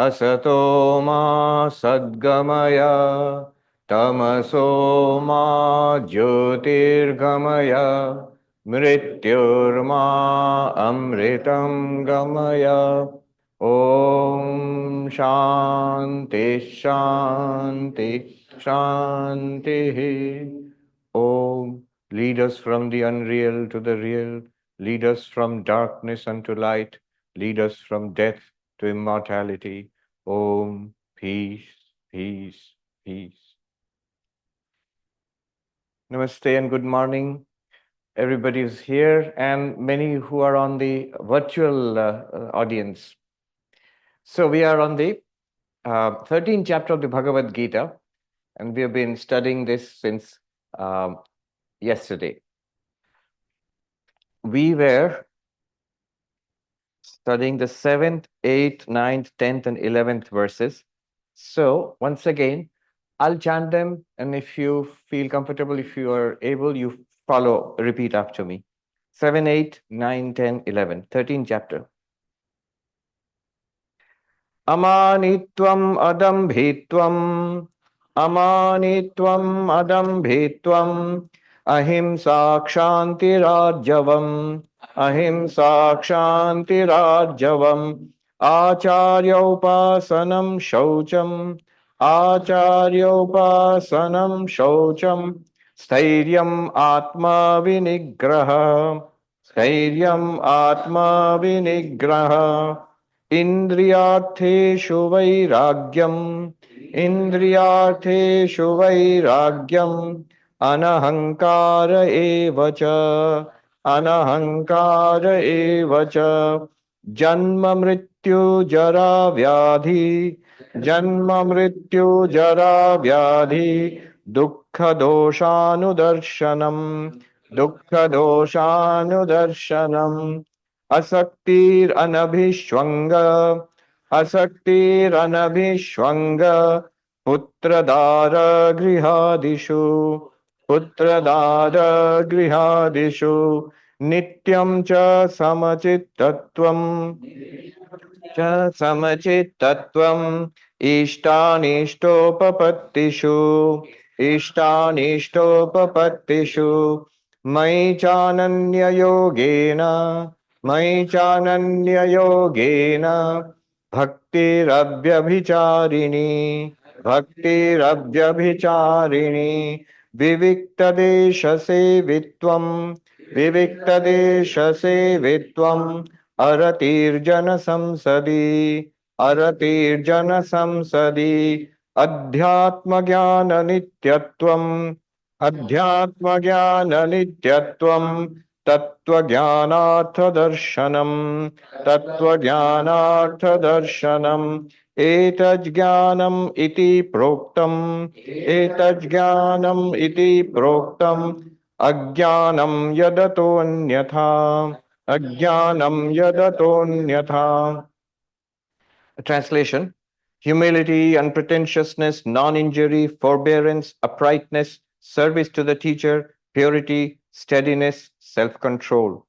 Asato ma sadgamaya tamaso ma jyotirgamaya mrityurma amritam gamaya. Om Shanti Shanti Shanti. Om, lead us from the unreal to the real, lead us from darkness unto light, lead us from death to immortality. Om, peace, peace, peace. Namaste and good morning. Everybody is here and many who are on the virtual audience. So we are on the 13th chapter of the Bhagavad Gita, and we have been studying this since yesterday. We were studying the 7th, 8th, 9th, 10th, and 11th verses. So once again, I'll chant them, and if you feel comfortable, if you are able, you follow, repeat after me. 7, 8, 9, 10, 11, 13th chapter. Amanitvam adambhitvam, amanitvam adambhitvam, ahimsa kshantirajyavam, ahimsa kshantirajyavam, acharyopasanam shaucham, acharyopasanam shaucham, स्थैर्यम् आत्मा विनिग्रह, स्थैर्यम् आत्मा विनिग्रह, इन्द्रियार्थेषु वैराग्यम्, इन्द्रियार्थेषु वैराग्यम्, अनहङ्कार एव च, अनहङ्कार एव च, जन्म मृत्यु जरा व्याधि, जन्म मृत्यु जरा व्याधि, दुःख दोषानुदर्शनम्, दुःख दोषानुदर्शनम्, असक्तिरनभिष्वङ्ग, असक्तिरनभिष्वङ्ग, पुत्रदार गृहादिषु, पुत्रदार गृहादिषु, नित्यं च समचित्तत्वम्, च समचित्तत्वम्, इष्टानिष्टोपपत्तिषु, इष्टानिष्टोपपत्तिषु, मयि चानन्ययोगेन, मयि चानन्ययोगेन, भक्तिरव्यभिचारिणी, भक्तिरव्यभिचारिणी, विविक्तदेशसेवित्वं, विविक्तदेशसेवित्वम्, अरतिर्जनसंसदि, अरतिर्जनसंसदि, अध्यात्मज्ञाननित्यत्वम्, अध्यात्मज्ञाननित्यत्वम्, तत्त्वज्ञानार्थदर्शनम्, तत्त्वज्ञानार्थदर्शनम्, एतज्ज्ञानम् इति प्रोक्तम्, एतज्ज्ञानम् इति प्रोक्तम्, अज्ञानं यदतोऽन्यथा, अज्ञानं यदतोऽन्यथा. Translation: humility, unpretentiousness, non-injury, forbearance, uprightness, service to the teacher, purity, steadiness, self-control.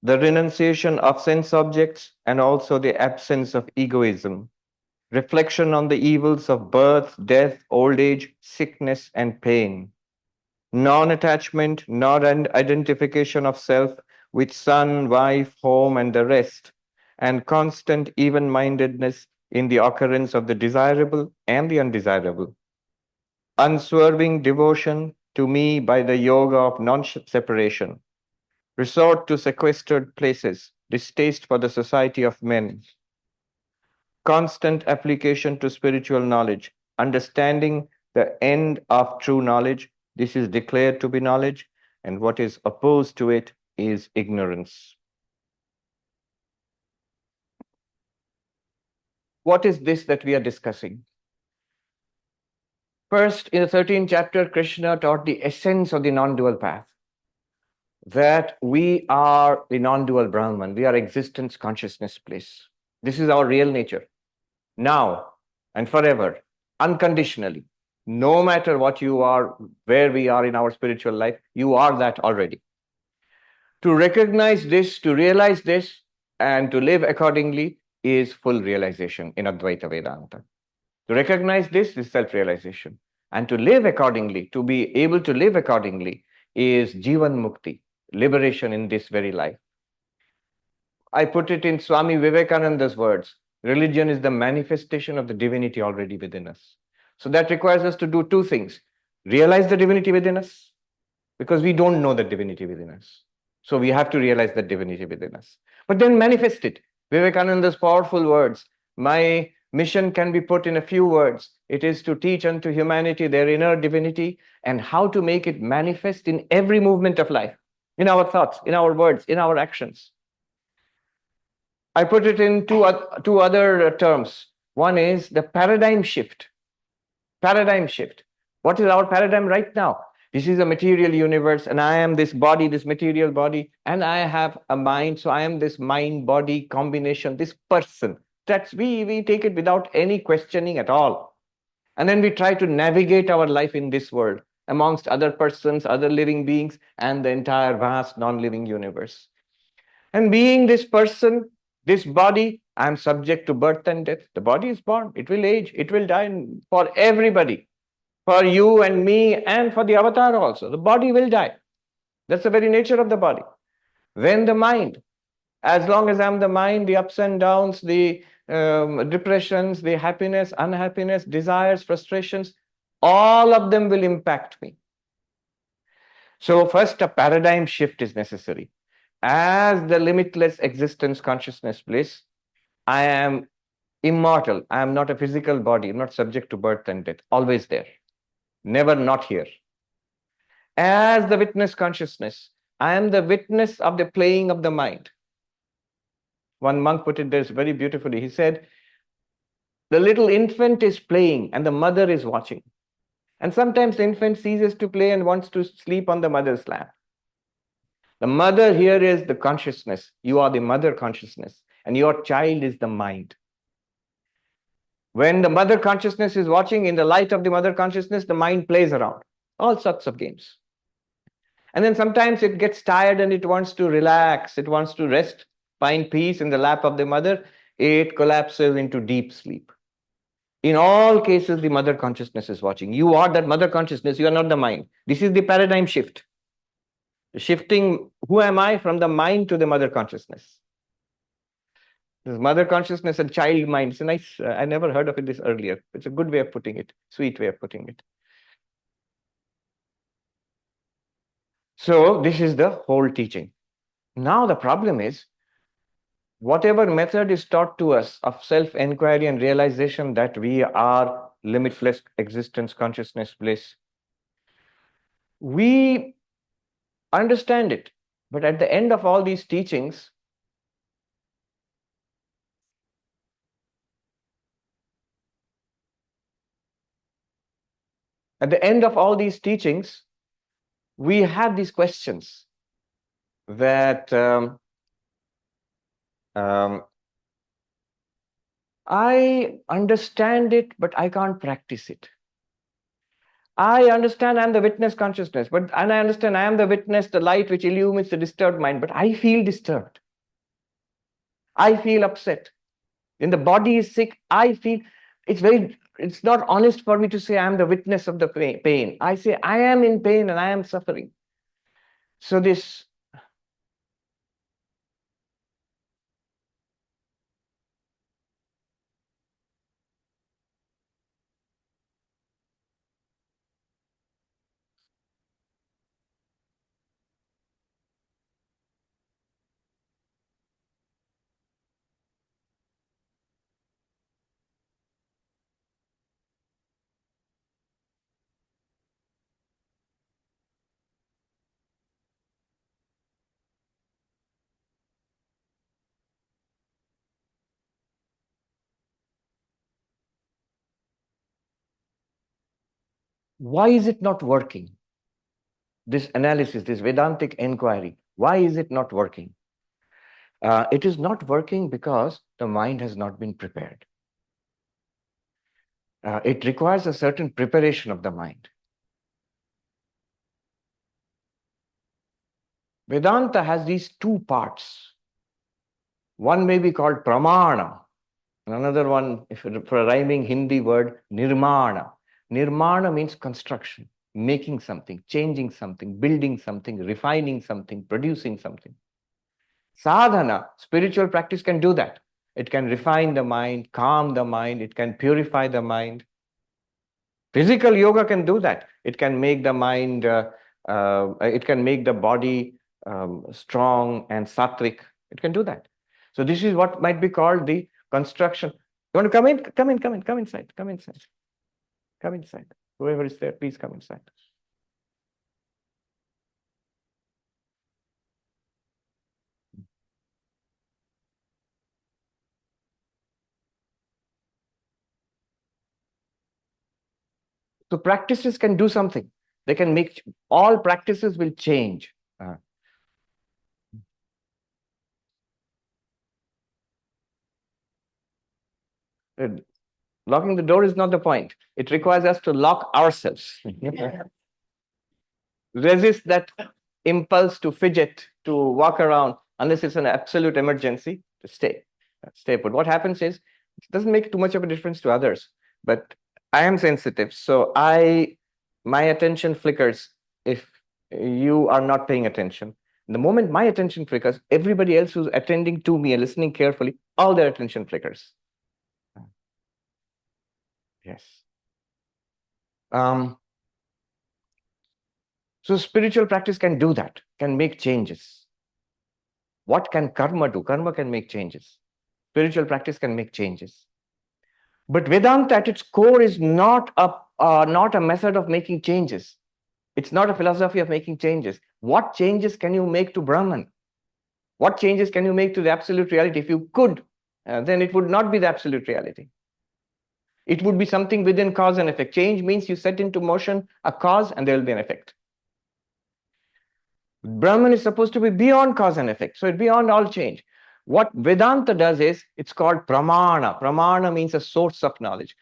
The renunciation of sense objects and also the absence of egoism. Reflection on the evils of birth, death, old age, sickness, and pain. Non-attachment, non-identification of self with son, wife, home, and the rest, and constant even-mindedness in the occurrence of the desirable and the undesirable. Unswerving devotion to me by the yoga of non-separation. Resort to sequestered places, distaste for the society of men. Constant application to spiritual knowledge, understanding the end of true knowledge. This is declared to be knowledge, and what is opposed to it is ignorance. What is this that we are discussing? First, in the 13th chapter, Krishna taught the essence of the non-dual path, that we are the non-dual Brahman, we are existence, consciousness, bliss. This is our real nature, now and forever, unconditionally. No matter what you are, where we are in our spiritual life, you are that already. To recognize this, to realize this, and to live accordingly, is full realization in Advaita Vedanta. To recognize this is self-realization. And to live accordingly, to be able to live accordingly, is Jivan Mukti, liberation in this very life. I put it in Swami Vivekananda's words, religion is the manifestation of the divinity already within us. So that requires us to do two things. Realize the divinity within us, because we don't know the divinity within us. So we have to realize the divinity within us. But then manifest it. Vivekananda's powerful words. My mission can be put in a few words. It is to teach unto humanity their inner divinity and how to make it manifest in every movement of life, in our thoughts, in our words, in our actions. I put it in two other terms. One is the paradigm shift. Paradigm shift. What is our paradigm right now? This is a material universe, and I am this body, this material body, and I have a mind. So I am this mind-body combination, this person. That's we take it without any questioning at all. And then we try to navigate our life in this world amongst other persons, other living beings, and the entire vast non-living universe. And being this person, this body, I am subject to birth and death. The body is born, it will age, it will die for everybody, for you and me, and for the avatar also. The body will die. That's the very nature of the body. Then the mind, as long as I'm the mind, the ups and downs, the depressions, the happiness, unhappiness, desires, frustrations, all of them will impact me. So first, a paradigm shift is necessary. As the limitless existence consciousness bliss, I am immortal. I am not a physical body. I'm not subject to birth and death. Always there. Never not here. As the witness consciousness, I am the witness of the playing of the mind. One monk put it this very beautifully. He said, the little infant is playing and the mother is watching. And sometimes the infant ceases to play and wants to sleep on the mother's lap. The mother here is the consciousness. You are the mother consciousness, and your child is the mind. When the mother consciousness is watching, in the light of the mother consciousness, the mind plays around, all sorts of games. And then sometimes it gets tired and it wants to relax, it wants to rest, find peace in the lap of the mother. It collapses into deep sleep. In all cases, the mother consciousness is watching. You are that mother consciousness, you are not the mind. This is the paradigm shift. Shifting, who am I, from the mind to the mother consciousness. This mother consciousness and child mind. It's a nice, I never heard of it this earlier. It's a good way of putting it, sweet way of putting it. So this is the whole teaching. Now the problem is, whatever method is taught to us of self-inquiry and realization that we are limitless existence, consciousness, bliss, we understand it. But at the end of all these teachings, we have these questions that I understand it, but I can't practice it. I understand I'm the witness consciousness, and I understand I am the witness, the light which illumines the disturbed mind, but I feel disturbed. I feel upset. When the body is sick, I feel it's not honest for me to say I'm the witness of the pain. I say I am in pain and I am suffering. So this why is it not working? This analysis, this Vedantic inquiry, why is it not working? It is not working because the mind has not been prepared. It requires a certain preparation of the mind. Vedanta has these two parts. One may be called pramana, And another one, for a rhyming Hindi word, nirmana. Nirmana means construction, making something, changing something, building something, refining something, producing something. Sadhana, spiritual practice, can do that. It can refine the mind, calm the mind, it can purify the mind. Physical yoga can do that. It can make the mind, it can make the body strong and sattvic. It can do that. So this is what might be called the construction. You want to come in? Come in, come in, come inside, come inside, come inside. Whoever is there, please come inside. So practices can do something. They can make, all practices will change. Locking the door is not the point. It requires us to lock ourselves. Resist that impulse to fidget, to walk around, unless it's an absolute emergency, to stay put. What happens is, it doesn't make too much of a difference to others, but I am sensitive, so my attention flickers if you are not paying attention. The moment my attention flickers, everybody else who's attending to me and listening carefully, all their attention flickers. Yes. So spiritual practice can do that, can make changes. What can karma do? Karma can make changes. Spiritual practice can make changes. But Vedanta at its core is not a method of making changes. It's not a philosophy of making changes. What changes can you make to Brahman? What changes can you make to the absolute reality? If you could, then it would not be the absolute reality. It would be something within cause and effect. Change means you set into motion a cause and there will be an effect. Brahman is supposed to be beyond cause and effect, so it's beyond all change. What Vedanta does is, it's called pramana. Pramana means a source of knowledge.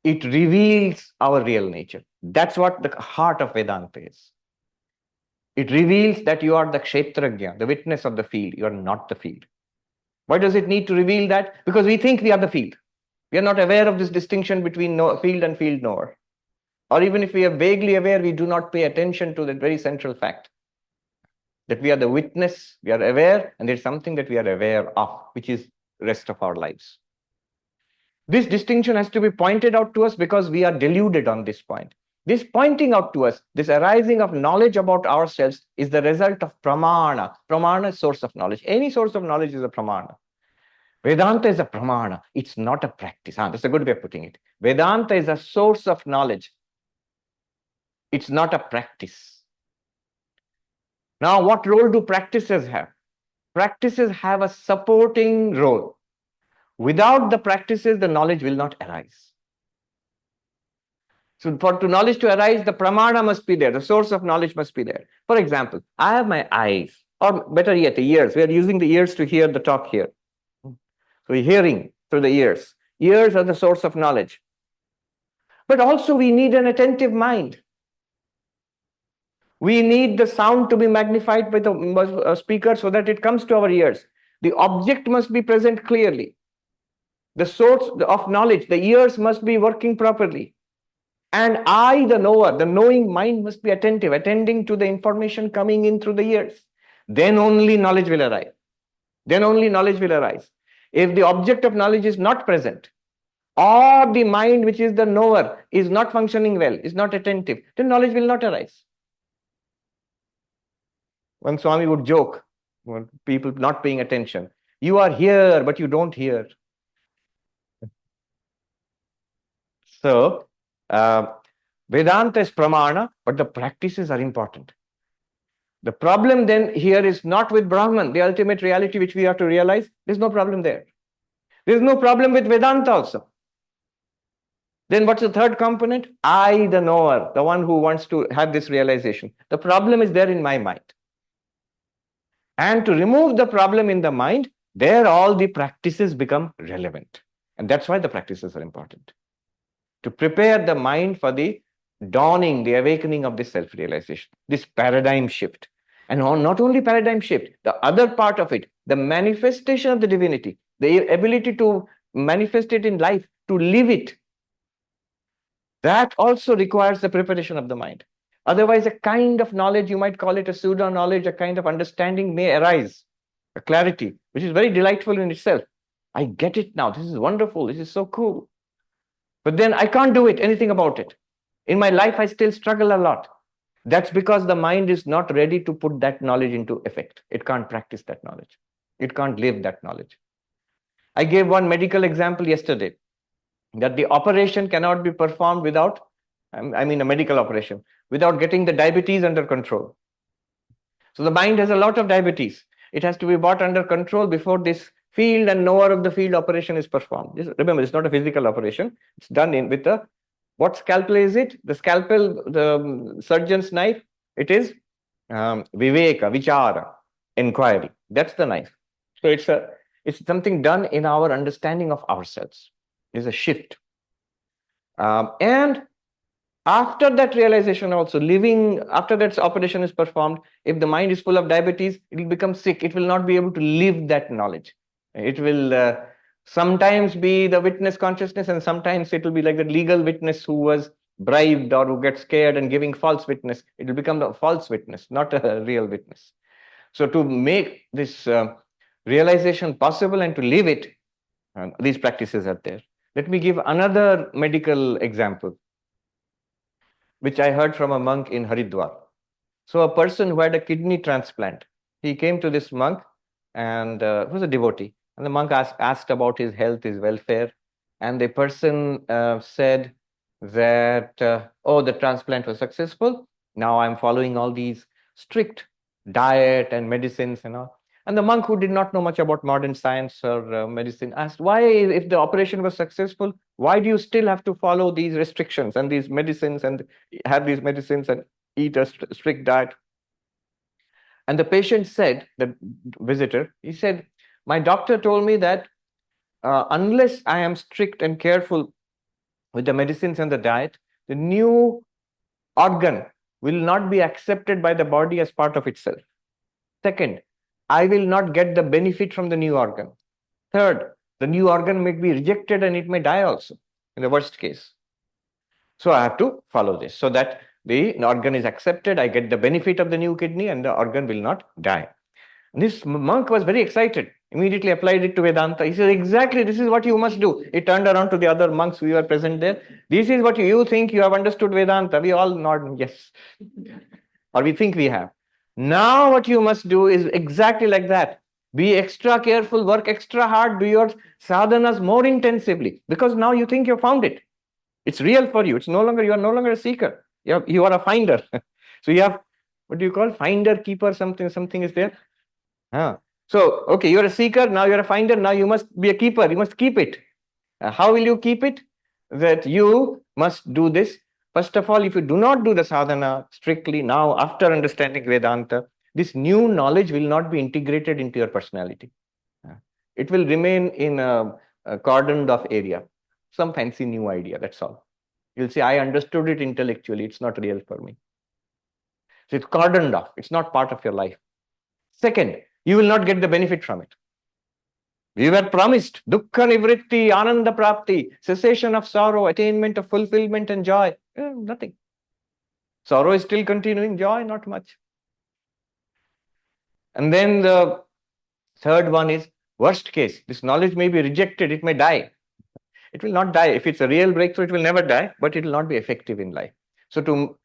It reveals our real nature. That's what the heart of Vedanta is. It reveals that you are the kshetrajna, the witness of the field. You are not the field. Why does it need to reveal that? Because we think we are the field. We are not aware of this distinction between field and field knower. Or even if we are vaguely aware, we do not pay attention to that very central fact, that we are the witness, we are aware, and there's something that we are aware of, which is the rest of our lives. This distinction has to be pointed out to us because we are deluded on this point. This pointing out to us, this arising of knowledge about ourselves, is the result of pramana. Pramana is source of knowledge. Any source of knowledge is a pramana. Vedanta is a pramana. It's not a practice. That's a good way of putting it. Vedanta is a source of knowledge. It's not a practice. Now, what role do practices have? Practices have a supporting role. Without the practices, the knowledge will not arise. So for knowledge to arise, the pramana must be there. The source of knowledge must be there. For example, I have my eyes, or better yet, the ears. We are using the ears to hear the talk here. So we're hearing through the ears. Ears are the source of knowledge. But also we need an attentive mind. We need the sound to be magnified by the speaker so that it comes to our ears. The object must be present clearly. The source of knowledge, the ears must be working properly. And I, the knower, the knowing mind must be attentive, attending to the information coming in through the ears. Then only knowledge will arise. Then only knowledge will arise. If the object of knowledge is not present, or the mind, which is the knower, is not functioning well, is not attentive, then knowledge will not arise. One Swami would joke, when people not paying attention, you are here, but you don't hear. So, Vedanta is pramana, but the practices are important. The problem then here is not with Brahman, the ultimate reality which we have to realize. There's no problem there. There's no problem with Vedanta also. Then what's the third component? I, the knower, the one who wants to have this realization. The problem is there in my mind. And to remove the problem in the mind, there all the practices become relevant. And that's why the practices are important. To prepare the mind for the dawning, the awakening of this self-realization, this paradigm shift. And not only paradigm shift, the other part of it, the manifestation of the divinity, the ability to manifest it in life, to live it, that also requires the preparation of the mind. Otherwise, a kind of knowledge, you might call it a pseudo knowledge, a kind of understanding may arise, a clarity, which is very delightful in itself. I get it now. This is wonderful. This is so cool. But then I can't do it, anything about it. In my life, I still struggle a lot. That's because the mind is not ready to put that knowledge into effect. It can't practice that knowledge. It can't live that knowledge. I gave one medical example yesterday, that the operation cannot be performed without, I mean, a medical operation, without getting the diabetes under control. So the mind has a lot of diabetes. It has to be brought under control before this field and knower of the field operation is performed. Remember, it's not a physical operation. It's done with a, what scalpel is it? The scalpel, the surgeon's knife, it is viveka, vichara, inquiry. That's the knife. So it's something done in our understanding of ourselves. It's a shift. And after that realization also, living, after that operation is performed, if the mind is full of diabetes, it will become sick. It will not be able to live that knowledge. It will sometimes be the witness consciousness, and sometimes it will be like the legal witness who was bribed or who gets scared and giving false witness. It will become the false witness, not a real witness. So to make this realization possible and to live it, these practices are there. Let me give another medical example, which I heard from a monk in Haridwar. So a person who had a kidney transplant, he came to this monk, and was a devotee. And the monk asked about his health, his welfare. And the person said that, oh, the transplant was successful. Now I'm following all these strict diet and medicines and all. And the monk, who did not know much about modern science or medicine, asked, why, if the operation was successful, why do you still have to follow these restrictions and these medicines and have these medicines and eat a strict diet? And the patient said, the visitor, he said, my doctor told me that unless I am strict and careful with the medicines and the diet, the new organ will not be accepted by the body as part of itself. Second, I will not get the benefit from the new organ. Third, the new organ may be rejected and it may die also, in the worst case. So I have to follow this so that the organ is accepted, I get the benefit of the new kidney, and the organ will not die. And this monk was very excited, immediately applied it to Vedanta. He said, exactly, this is what you must do. He turned around to the other monks who were present there. This is what you think you have understood Vedanta. We all nod yes. Or we think we have. Now what you must do is exactly like that. Be extra careful, work extra hard, do your sadhanas more intensively, because now you think you found it. It's real for you. It's no longer, you are no longer a seeker. You are a finder. So you have, what do you call, finder, keeper, something is there. So, okay, you're a seeker, now you're a finder, now you must be a keeper, you must keep it. How will you keep it? That you must do this. First of all, if you do not do the sadhana strictly now, after understanding Vedanta, this new knowledge will not be integrated into your personality. It will remain in a cordoned off area, some fancy new idea, that's all. You'll say, I understood it intellectually, it's not real for me. So it's cordoned off, it's not part of your life. Second, you will not get the benefit from it. We were promised dukkha nivritti, ananda prapti, cessation of sorrow, attainment of fulfillment and joy. Nothing. Sorrow is still continuing, joy not much. And then the third one is worst case. This knowledge may be rejected, it may die. It will not die. If it's a real breakthrough, it will never die, but it will not be effective in life. So to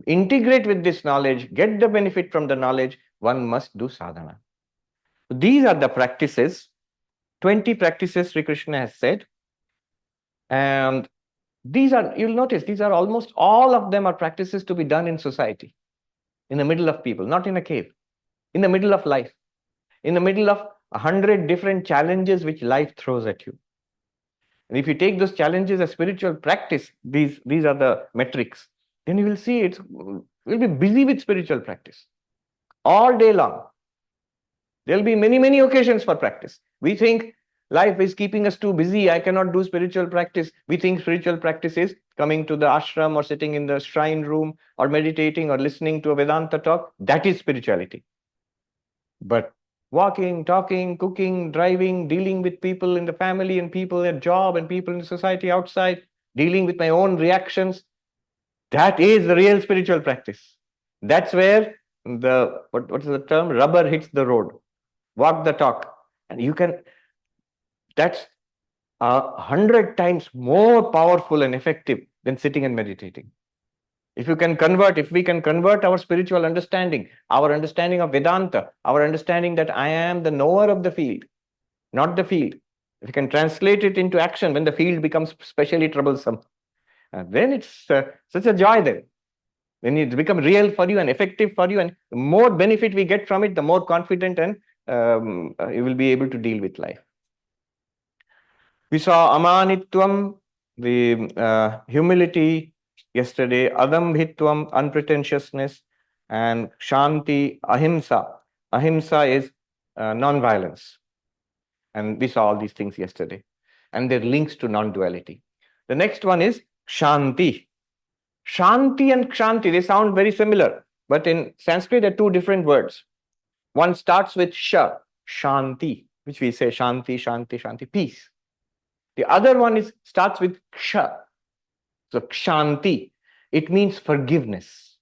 integrate with this knowledge, get the benefit from the knowledge, one must do sadhana. These are the practices, 20 practices Sri Krishna has said. And these are, you'll notice, these are almost all of them are practices to be done in society, in the middle of people, not in a cave, in the middle of life, in the middle of 100 different challenges which life throws at you. And if you take those challenges as spiritual practice, these are the metrics, then you will see we'll be busy with spiritual practice all day long. There'll be many, many occasions for practice. We think life is keeping us too busy. I cannot do spiritual practice. We think spiritual practice is coming to the ashram or sitting in the shrine room or meditating or listening to a Vedanta talk. That is spirituality. But walking, talking, cooking, driving, dealing with people in the family and people at job and people in the society outside, dealing with my own reactions. That is the real spiritual practice. That's where what's the term? Rubber hits the road. Walk the talk. And that's 100 times more powerful and effective than sitting and meditating. If we can convert our spiritual understanding, our understanding of Vedanta, our understanding that I am the knower of the field, not the field. If you can translate it into action when the field becomes especially troublesome, then it's such a joy then. When it becomes real for you and effective for you, and the more benefit we get from it, the more confident and you will be able to deal with life. We saw amanitvam, the humility yesterday, adambhitvam, unpretentiousness, and shanti, ahimsa. Ahimsa is non-violence. And we saw all these things yesterday. And their links to non-duality. The next one is shanti. Shanti and kshanti, they sound very similar. But in Sanskrit, they're two different words. One starts with sha, shanti, which we say shanti, shanti, shanti, peace. The other one starts with ksha. So kshanti, it means forgiveness.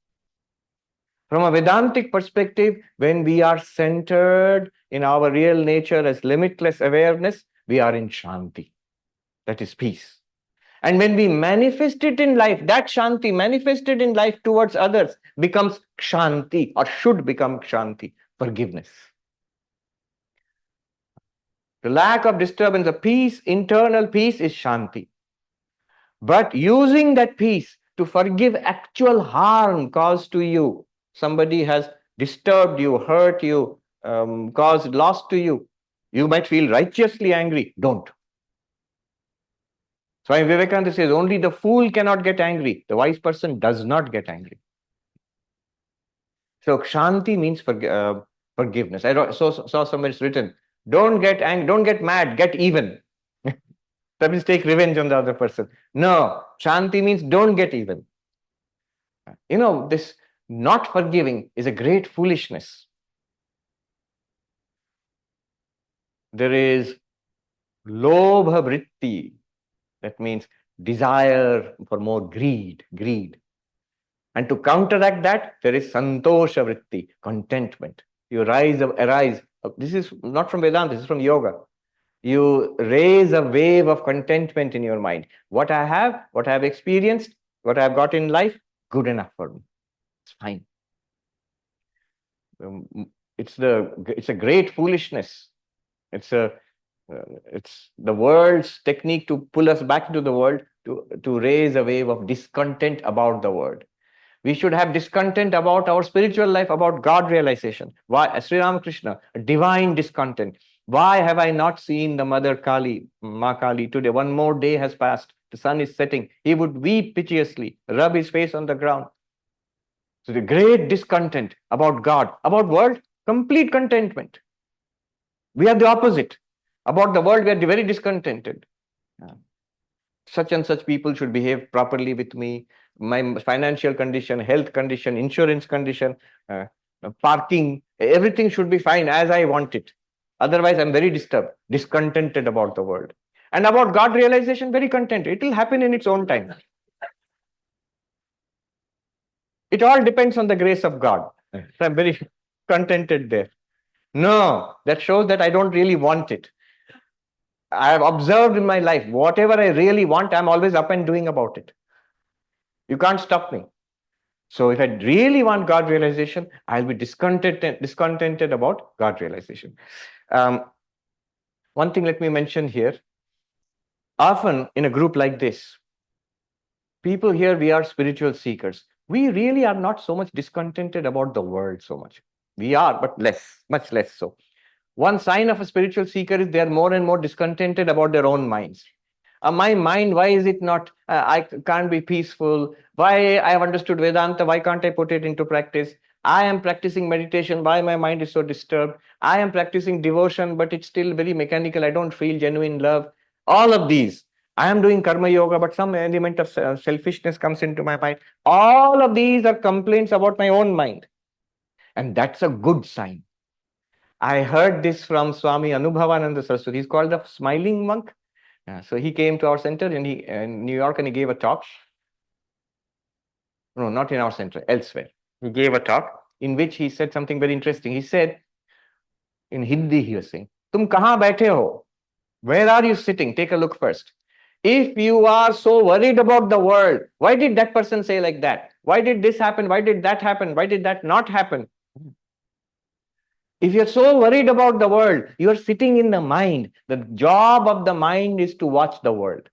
From a Vedantic perspective, when we are centered in our real nature as limitless awareness, we are in shanti. That is peace. And when we manifest it in life, that shanti manifested in life towards others becomes kshanti, or should become kshanti, forgiveness. The lack of disturbance, the peace, internal peace is shanti. But using that peace to forgive actual harm caused to you, somebody has disturbed you, hurt you, caused loss to you, you might feel righteously angry. Don't. Swami Vivekananda says only the fool cannot get angry. The wise person does not get angry. So kshanti means forgiveness. I saw somebody's written, don't get angry, don't get mad, get even. That means take revenge on the other person. No, shanti means don't get even. This not forgiving is a great foolishness. There is lobha vritti. That means desire for more greed. And to counteract that, there is santosha vritti, contentment. You arise. This is not from Vedanta, this is from yoga. You raise a wave of contentment in your mind. What I have experienced, what I have got in life, good enough for me. It's fine. It's a great foolishness. It's the world's technique to pull us back into the world, to raise a wave of discontent about the world. We should have discontent about our spiritual life, about God realization. Why? Sri Ramakrishna, a divine discontent. Why have I not seen the Mother Kali, Ma Kali today? One more day has passed. The sun is setting. He would weep piteously, rub his face on the ground. So the great discontent about God, about world, complete contentment. We have the opposite. About the world, we are very discontented. Such and such people should behave properly with me. My financial condition, health condition, insurance condition, parking, everything should be fine as I want it. Otherwise, I'm very disturbed, discontented about the world. And about God realization, very content. It will happen in its own time. It all depends on the grace of God. So I'm very contented there. No, that shows that I don't really want it. I have observed in my life, whatever I really want, I'm always up and doing about it. You can't stop me. So if I really want God realization, I'll be discontented about God realization. One thing let me mention here. Often in a group like this, people here, we are spiritual seekers. We really are not so much discontented about the world so much. We are, but less, much less so. One sign of a spiritual seeker is they are more and more discontented about their own minds. My mind, why is it not, I can't be peaceful? Why I have understood Vedanta, why can't I put it into practice? I am practicing meditation, why my mind is so disturbed? I am practicing devotion, but it's still very mechanical. I don't feel genuine love. All of these. I am doing karma yoga, but some element of selfishness comes into my mind. All of these are complaints about my own mind. And that's a good sign. I heard this from Swami Anubhavananda Saraswati. He's called the smiling monk. So he came to our center in New York, and he gave a talk. No, not in our center, elsewhere. He gave a talk in which he said something very interesting. He said, in Hindi, he was saying, "Tum kahan baithe ho? Where are you sitting? Take a look first. If you are so worried about the world, why did that person say like that? Why did this happen? Why did that happen? Why did that not happen? If you're so worried about the world, you're sitting in the mind. The job of the mind is to watch the world.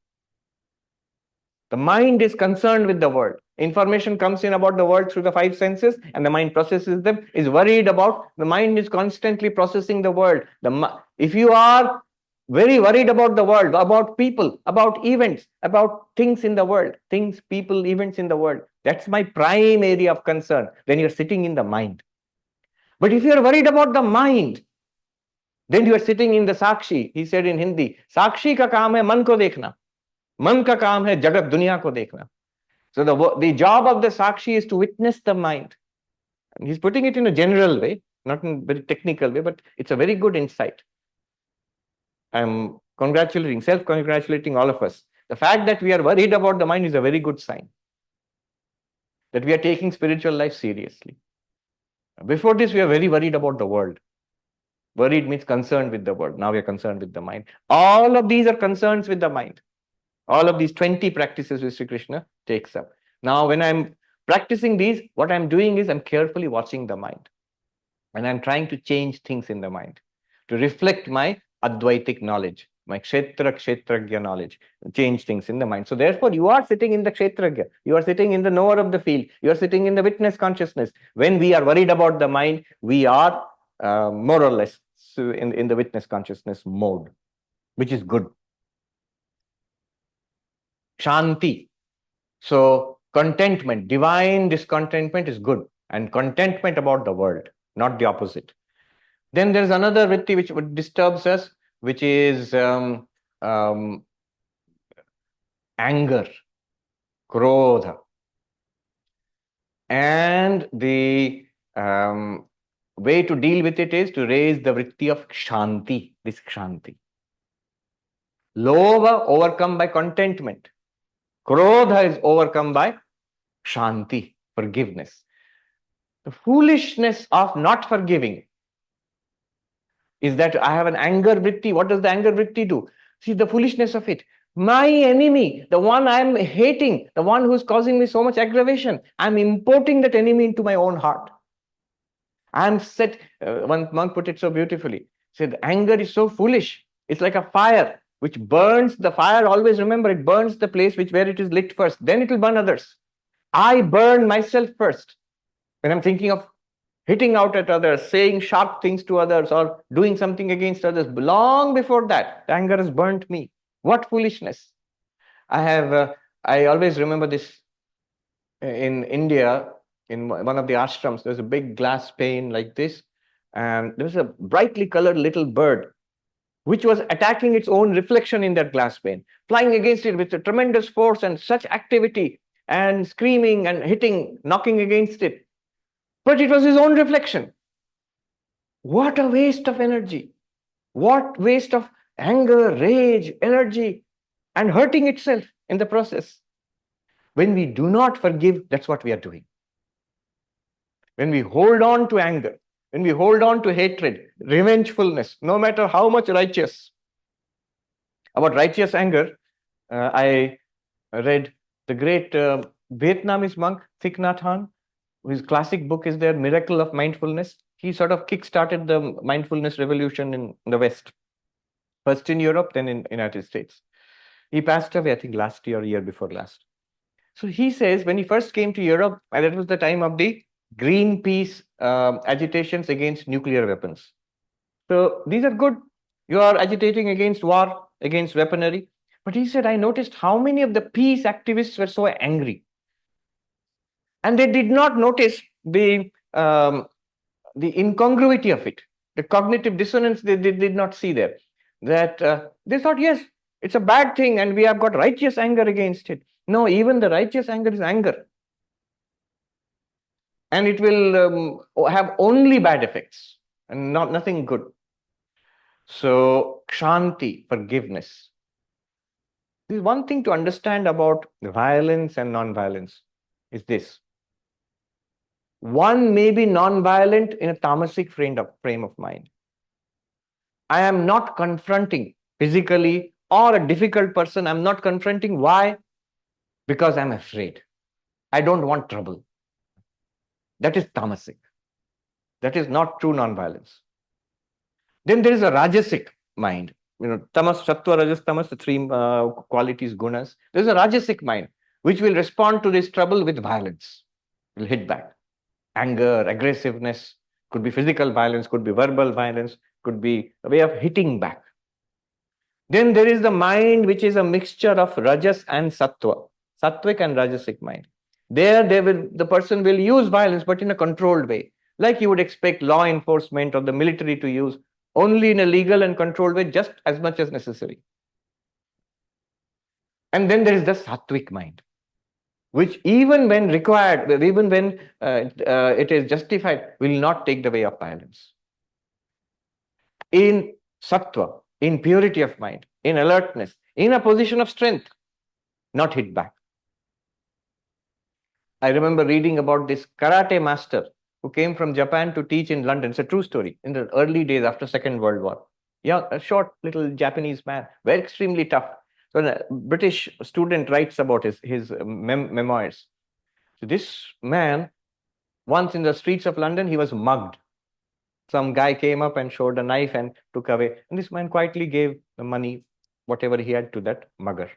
The mind is concerned with the world. Information comes in about the world through the five senses, and the mind processes them, is worried about. The mind is constantly processing the world. If you are very worried about the world, about people, about events, about things in the world, things, people, events in the world, that's my prime area of concern. Then you're sitting in the mind. But if you're worried about the mind, then you are sitting in the Sakshi. He said in Hindi, Sakshi ka kaam hai man ko dekhna. Man ka kaam hai jagat duniya ko dekhna. So the job of the Sakshi is to witness the mind. And he's putting it in a general way, not in a very technical way, but it's a very good insight. I'm self-congratulating all of us. The fact that we are worried about the mind is a very good sign that we are taking spiritual life seriously. Before this, we are very worried about the world. Worried means concerned with the world. Now we are concerned with the mind. All of these are concerns with the mind. All of these 20 practices which Sri Krishna takes up. Now, when I'm practicing these, what I'm doing is I'm carefully watching the mind. And I'm trying to change things in the mind to reflect my Advaitic knowledge, my Kshetragya knowledge, change things in the mind. So therefore, you are sitting in the Kshetragya. You are sitting in the knower of the field. You are sitting in the witness consciousness. When we are worried about the mind, we are more or less in the witness consciousness mode, which is good. Shanti. So contentment, divine discontentment is good, and contentment about the world, not the opposite. Then there's another vritti which disturbs us, which is anger, krodha. And the way to deal with it is to raise the vritti of kshanti, this kshanti. Lova overcome by contentment. Krodha is overcome by shanti, forgiveness. The foolishness of not forgiving is that I have an anger vritti. What does the anger vritti do? See the foolishness of it. My enemy, the one I'm hating, the one who's causing me so much aggravation, I'm importing that enemy into my own heart. I'm set. One monk put it so beautifully. He said, anger is so foolish. It's like a fire which burns. The fire, always remember, it burns the place where it is lit first. Then it will burn others. I burn myself first. When I'm thinking of hitting out at others, saying sharp things to others, or doing something against others, long before that, the anger has burnt me. What foolishness. I always remember this in India, in one of the ashrams, there's a big glass pane like this, and there was a brightly colored little bird which was attacking its own reflection in that glass pane, flying against it with a tremendous force and such activity, and screaming and hitting, knocking against it. But it was his own reflection. What a waste of energy. What waste of anger, rage, energy, and hurting itself in the process. When we do not forgive, that's what we are doing. When we hold on to anger, when we hold on to hatred, revengefulness, no matter how much righteous. About righteous anger, I read the great Vietnamese monk Thich Nhat Hanh, whose classic book is there, Miracle of Mindfulness. He sort of kick-started the mindfulness revolution in the West. First in Europe, then in United States. He passed away, I think, last year or year before last. So he says when he first came to Europe, and that was the time of the Greenpeace agitations against nuclear weapons. So these are good. You are agitating against war, against weaponry. But he said, I noticed how many of the peace activists were so angry. And they did not notice the incongruity of it, the cognitive dissonance they did not see there. That they thought, yes, it's a bad thing and we have got righteous anger against it. No, even the righteous anger is anger. And it will have only bad effects. and nothing good. So, Kshanti, forgiveness. There's one thing to understand about violence and non-violence is this. One may be non-violent in a tamasic frame of mind. I am not confronting physically or a difficult person. I'm not confronting. Why? Because I'm afraid. I don't want trouble. That is tamasic. That is not true non-violence. Then there is a rajasic mind. Tamas, sattva, rajas, tamas, the three qualities, gunas. There's a rajasic mind which will respond to this trouble with violence. Will hit back. Anger, aggressiveness, could be physical violence, could be verbal violence, could be a way of hitting back. Then there is the mind which is a mixture of rajas and sattva, sattvic and rajasic mind. There, the person will use violence, but in a controlled way, like you would expect law enforcement or the military to use, only in a legal and controlled way, just as much as necessary. And then there is the sattvic mind, which even when required, even when it is justified, will not take the way of violence. In sattva, in purity of mind, in alertness, in a position of strength, not hit back. I remember reading about this karate master who came from Japan to teach in London. It's a true story. In the early days after Second World War, a short little Japanese man, very extremely tough. So a British student writes about his memoirs. So this man, once in the streets of London, he was mugged. Some guy came up and showed a knife and took away. And this man quietly gave the money, whatever he had, to that mugger,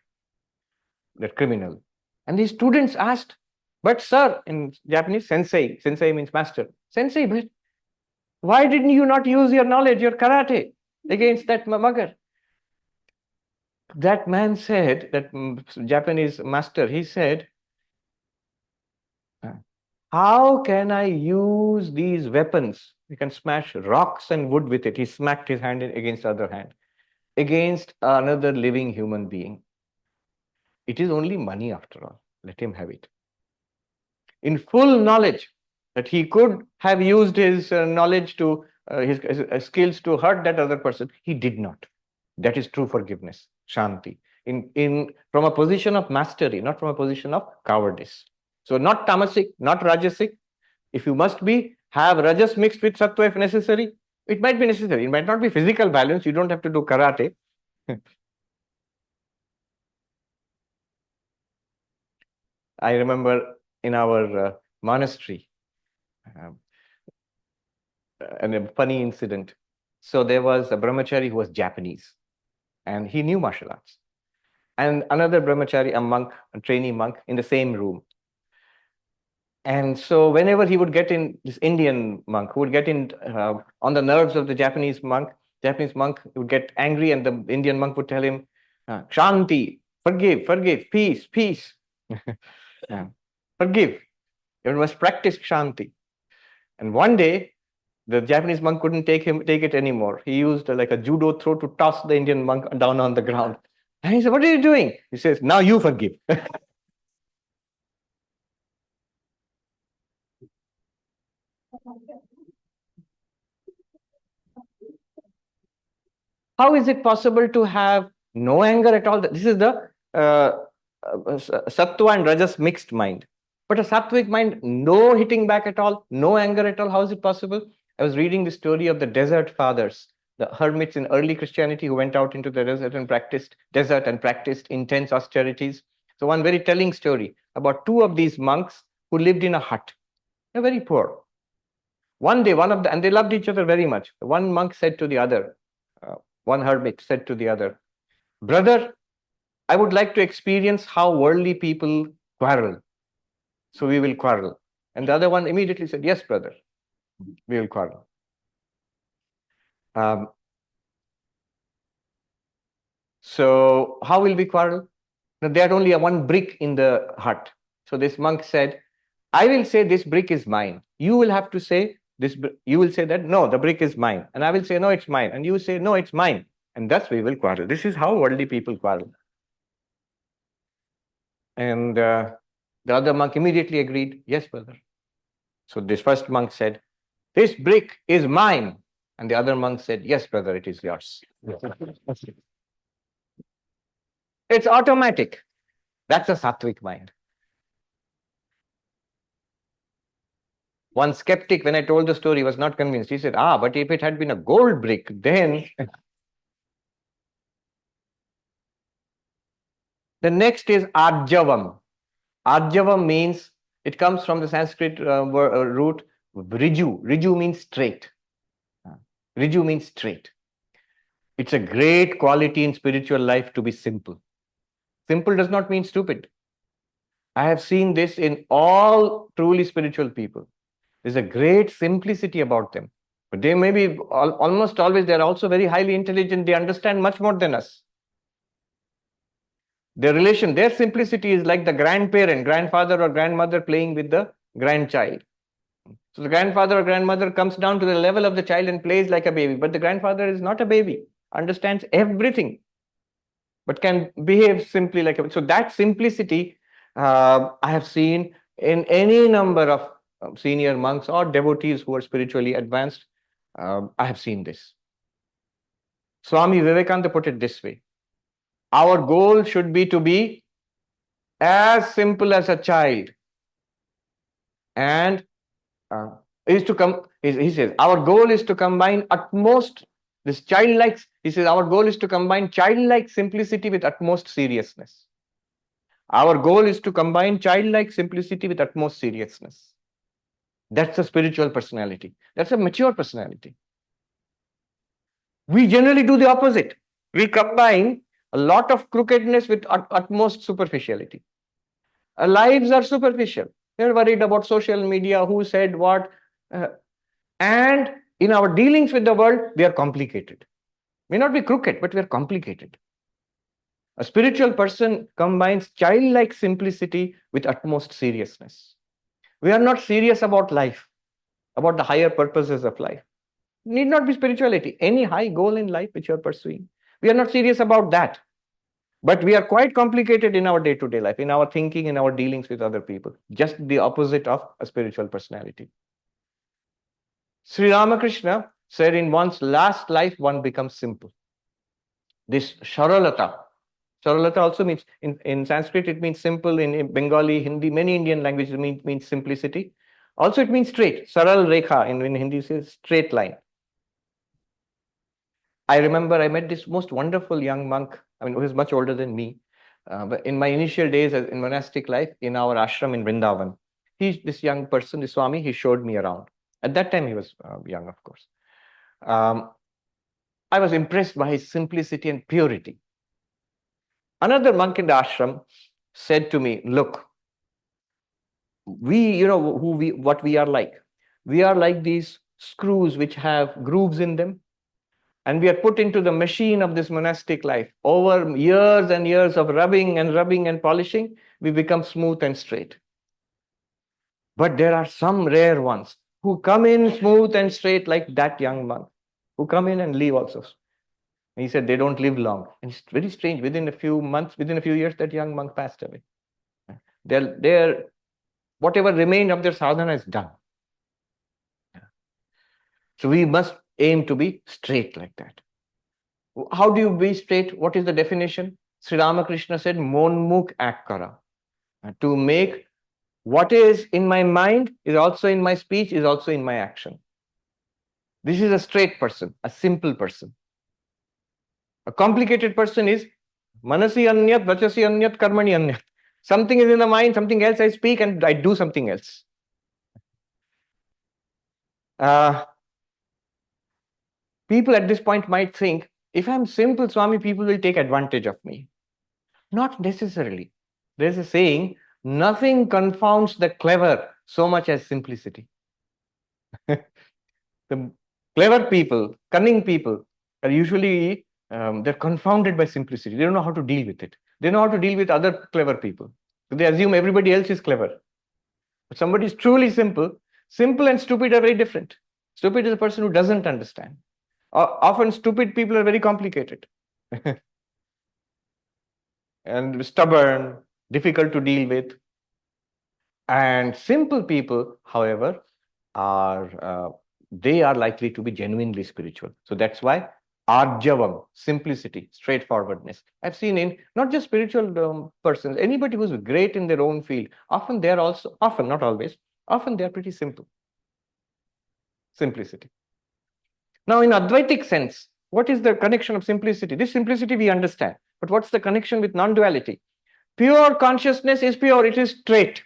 that criminal. And the students asked, but sir, in Japanese, sensei means master. Sensei, but why didn't you not use your knowledge, your karate, against that mugger? That man said, that Japanese master, he said, how can I use these weapons? We can smash rocks and wood with it. He smacked his hand against the other hand, against another living human being. It is only money after all. Let him have it. In full knowledge that he could have used his knowledge to his skills to hurt that other person, he did not. That is true forgiveness, shanti. In from a position of mastery, not from a position of cowardice. So not tamasic, not rajasic. If you must be, have rajas mixed with sattva if necessary. It might be necessary. It might not be physical violence. You don't have to do karate. I remember in our monastery, and a funny incident. So there was a brahmachari who was Japanese, and he knew martial arts. And another brahmachari, a monk, a trainee monk, in the same room. And so whenever he would get in, this Indian monk who would get in on the nerves of the Japanese monk would get angry, and the Indian monk would tell him, Shanti, forgive, peace, peace. Forgive. You must practice Shanti. And one day, the Japanese monk couldn't take it anymore. He used like a judo throw to toss the Indian monk down on the ground. And he said, what are you doing? He says, now you forgive. How is it possible to have no anger at all? This is the sattva and rajas mixed mind. But a sattvic mind, no hitting back at all, no anger at all. How is it possible? I was reading the story of the desert fathers, the hermits in early Christianity who went out into the desert and practiced intense austerities. So one very telling story about two of these monks who lived in a hut. They're very poor. One day, and they loved each other very much. One monk said to the other, one hermit said to the other, brother, I would like to experience how worldly people quarrel. So we will quarrel. And the other one immediately said, yes, brother, we will quarrel. So how will we quarrel? Now, they had only one brick in the hut. So this monk said, I will say this brick is mine. You will have to say this. You will say that, no, the brick is mine. And I will say, no, it's mine. And you will say, no, it's mine. And thus we will quarrel. This is how worldly people quarrel. And the other monk immediately agreed, yes, brother. So this first monk said, this brick is mine. And the other monk said, yes, brother, it is yours. It's automatic. That's a sattvic mind. One skeptic, when I told the story, was not convinced. He said, but if it had been a gold brick, then. The next is Arjavam. Arjavam means, it comes from the Sanskrit root Riju. Riju means straight. Riju means straight. It's a great quality in spiritual life to be simple. Simple does not mean stupid. I have seen this in all truly spiritual people. There's a great simplicity about them. But they may be almost always, they're also very highly intelligent. They understand much more than us. Their simplicity is like the grandfather or grandmother playing with the grandchild. So the grandfather or grandmother comes down to the level of the child and plays like a baby. But the grandfather is not a baby, understands everything, but can behave simply like a baby. So that simplicity I have seen in any number of senior monks or devotees who are spiritually advanced. I have seen this. Swami Vivekananda put it this way: our goal should be to be as simple as a child, and is to come. He says our goal is to combine utmost this childlike. He says our goal is to combine childlike simplicity with utmost seriousness. Our goal is to combine childlike simplicity with utmost seriousness. That's a spiritual personality. That's a mature personality. We generally do the opposite. We combine a lot of crookedness with utmost superficiality. Our lives are superficial. We're worried about social media, who said what. And in our dealings with the world, we are complicated. May not be crooked, but we are complicated. A spiritual person combines childlike simplicity with utmost seriousness. We are not serious about life, about the higher purposes of life. Need not be spirituality, any high goal in life which you are pursuing. We are not serious about that. But we are quite complicated in our day-to-day life, in our thinking, in our dealings with other people. Just the opposite of a spiritual personality. Sri Ramakrishna said in one's last life, one becomes simple. This Sharalata. Sharalata also means, in Sanskrit, it means simple. In Bengali, Hindi, many Indian languages means simplicity. Also, it means straight. Saral Rekha in Hindi is straight line. I remember I met this most wonderful young monk. I mean, who is much older than me. But in my initial days in monastic life, in our ashram in Vrindavan, this young person, the Swami, he showed me around. At that time, he was young, of course. I was impressed by his simplicity and purity. Another monk in the ashram said to me, look, what we are like. We are like these screws which have grooves in them. And we are put into the machine of this monastic life. Over years and years of rubbing and polishing, we become smooth and straight. But there are some rare ones who come in smooth and straight like that young monk, who come in and leave also. And he said they don't live long. And it's very strange. Within a few months, within a few years, that young monk passed away. Whatever remained of their sadhana is done. So we must aim to be straight like that. How do you be straight? What is the definition? Sri Ramakrishna said, Monmukh akkara. To make what is in my mind is also in my speech, is also in my action. This is a straight person, a simple person. A complicated person is manasi anyat, vachasi anyat, karmani anyat. Something is in the mind, something else I speak, and I do something else. People at this point might think, if I'm simple, Swami, people will take advantage of me. Not necessarily. There's a saying, nothing confounds the clever so much as simplicity. The clever people, cunning people, are usually they're confounded by simplicity. They don't know how to deal with it. They know how to deal with other clever people. So they assume everybody else is clever. But somebody is truly simple. Simple and stupid are very different. Stupid is a person who doesn't understand. Often stupid people are very complicated and stubborn, difficult to deal with. And simple people, however, are they are likely to be genuinely spiritual. So that's why Arjavam, simplicity, straightforwardness. I've seen in not just spiritual persons, anybody who's great in their own field, often they're also, often, not always, often they're pretty simple. Simplicity. Now, in Advaitic sense, what is the connection of simplicity? This simplicity we understand, but what's the connection with non-duality? Pure consciousness is pure, it is straight.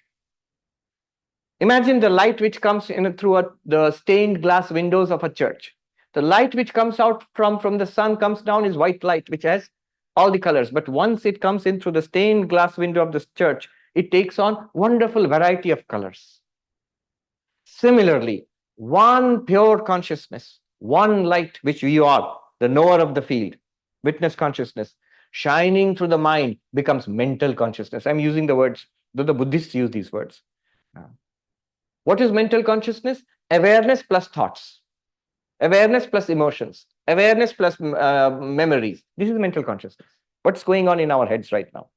Imagine the light which comes in through the stained glass windows of a church. The light which comes out from the sun comes down is white light, which has all the colors. But once it comes in through the stained glass window of this church, it takes on wonderful variety of colors. Similarly, one pure consciousness, one light which we are, the knower of the field, witness consciousness, shining through the mind becomes mental consciousness. I'm using the words, though the Buddhists use these words. What is mental consciousness? Awareness plus thoughts, awareness plus emotions, awareness plus memories. This is mental consciousness. What's going on in our heads right now?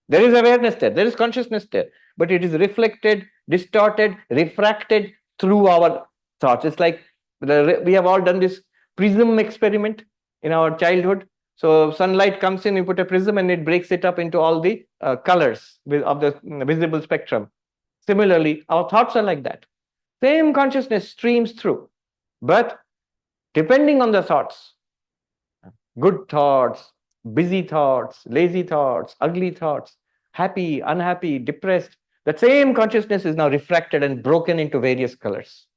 There is awareness there is consciousness there, but it is reflected, distorted, refracted through our thoughts. It's like we have all done this prism experiment in our childhood. So sunlight comes in, you put a prism and it breaks it up into all the colors of the visible spectrum. Similarly, our thoughts are like that. Same consciousness streams through, but depending on the thoughts, good thoughts, busy thoughts, lazy thoughts, ugly thoughts, happy, unhappy, depressed, that same consciousness is now refracted and broken into various colors.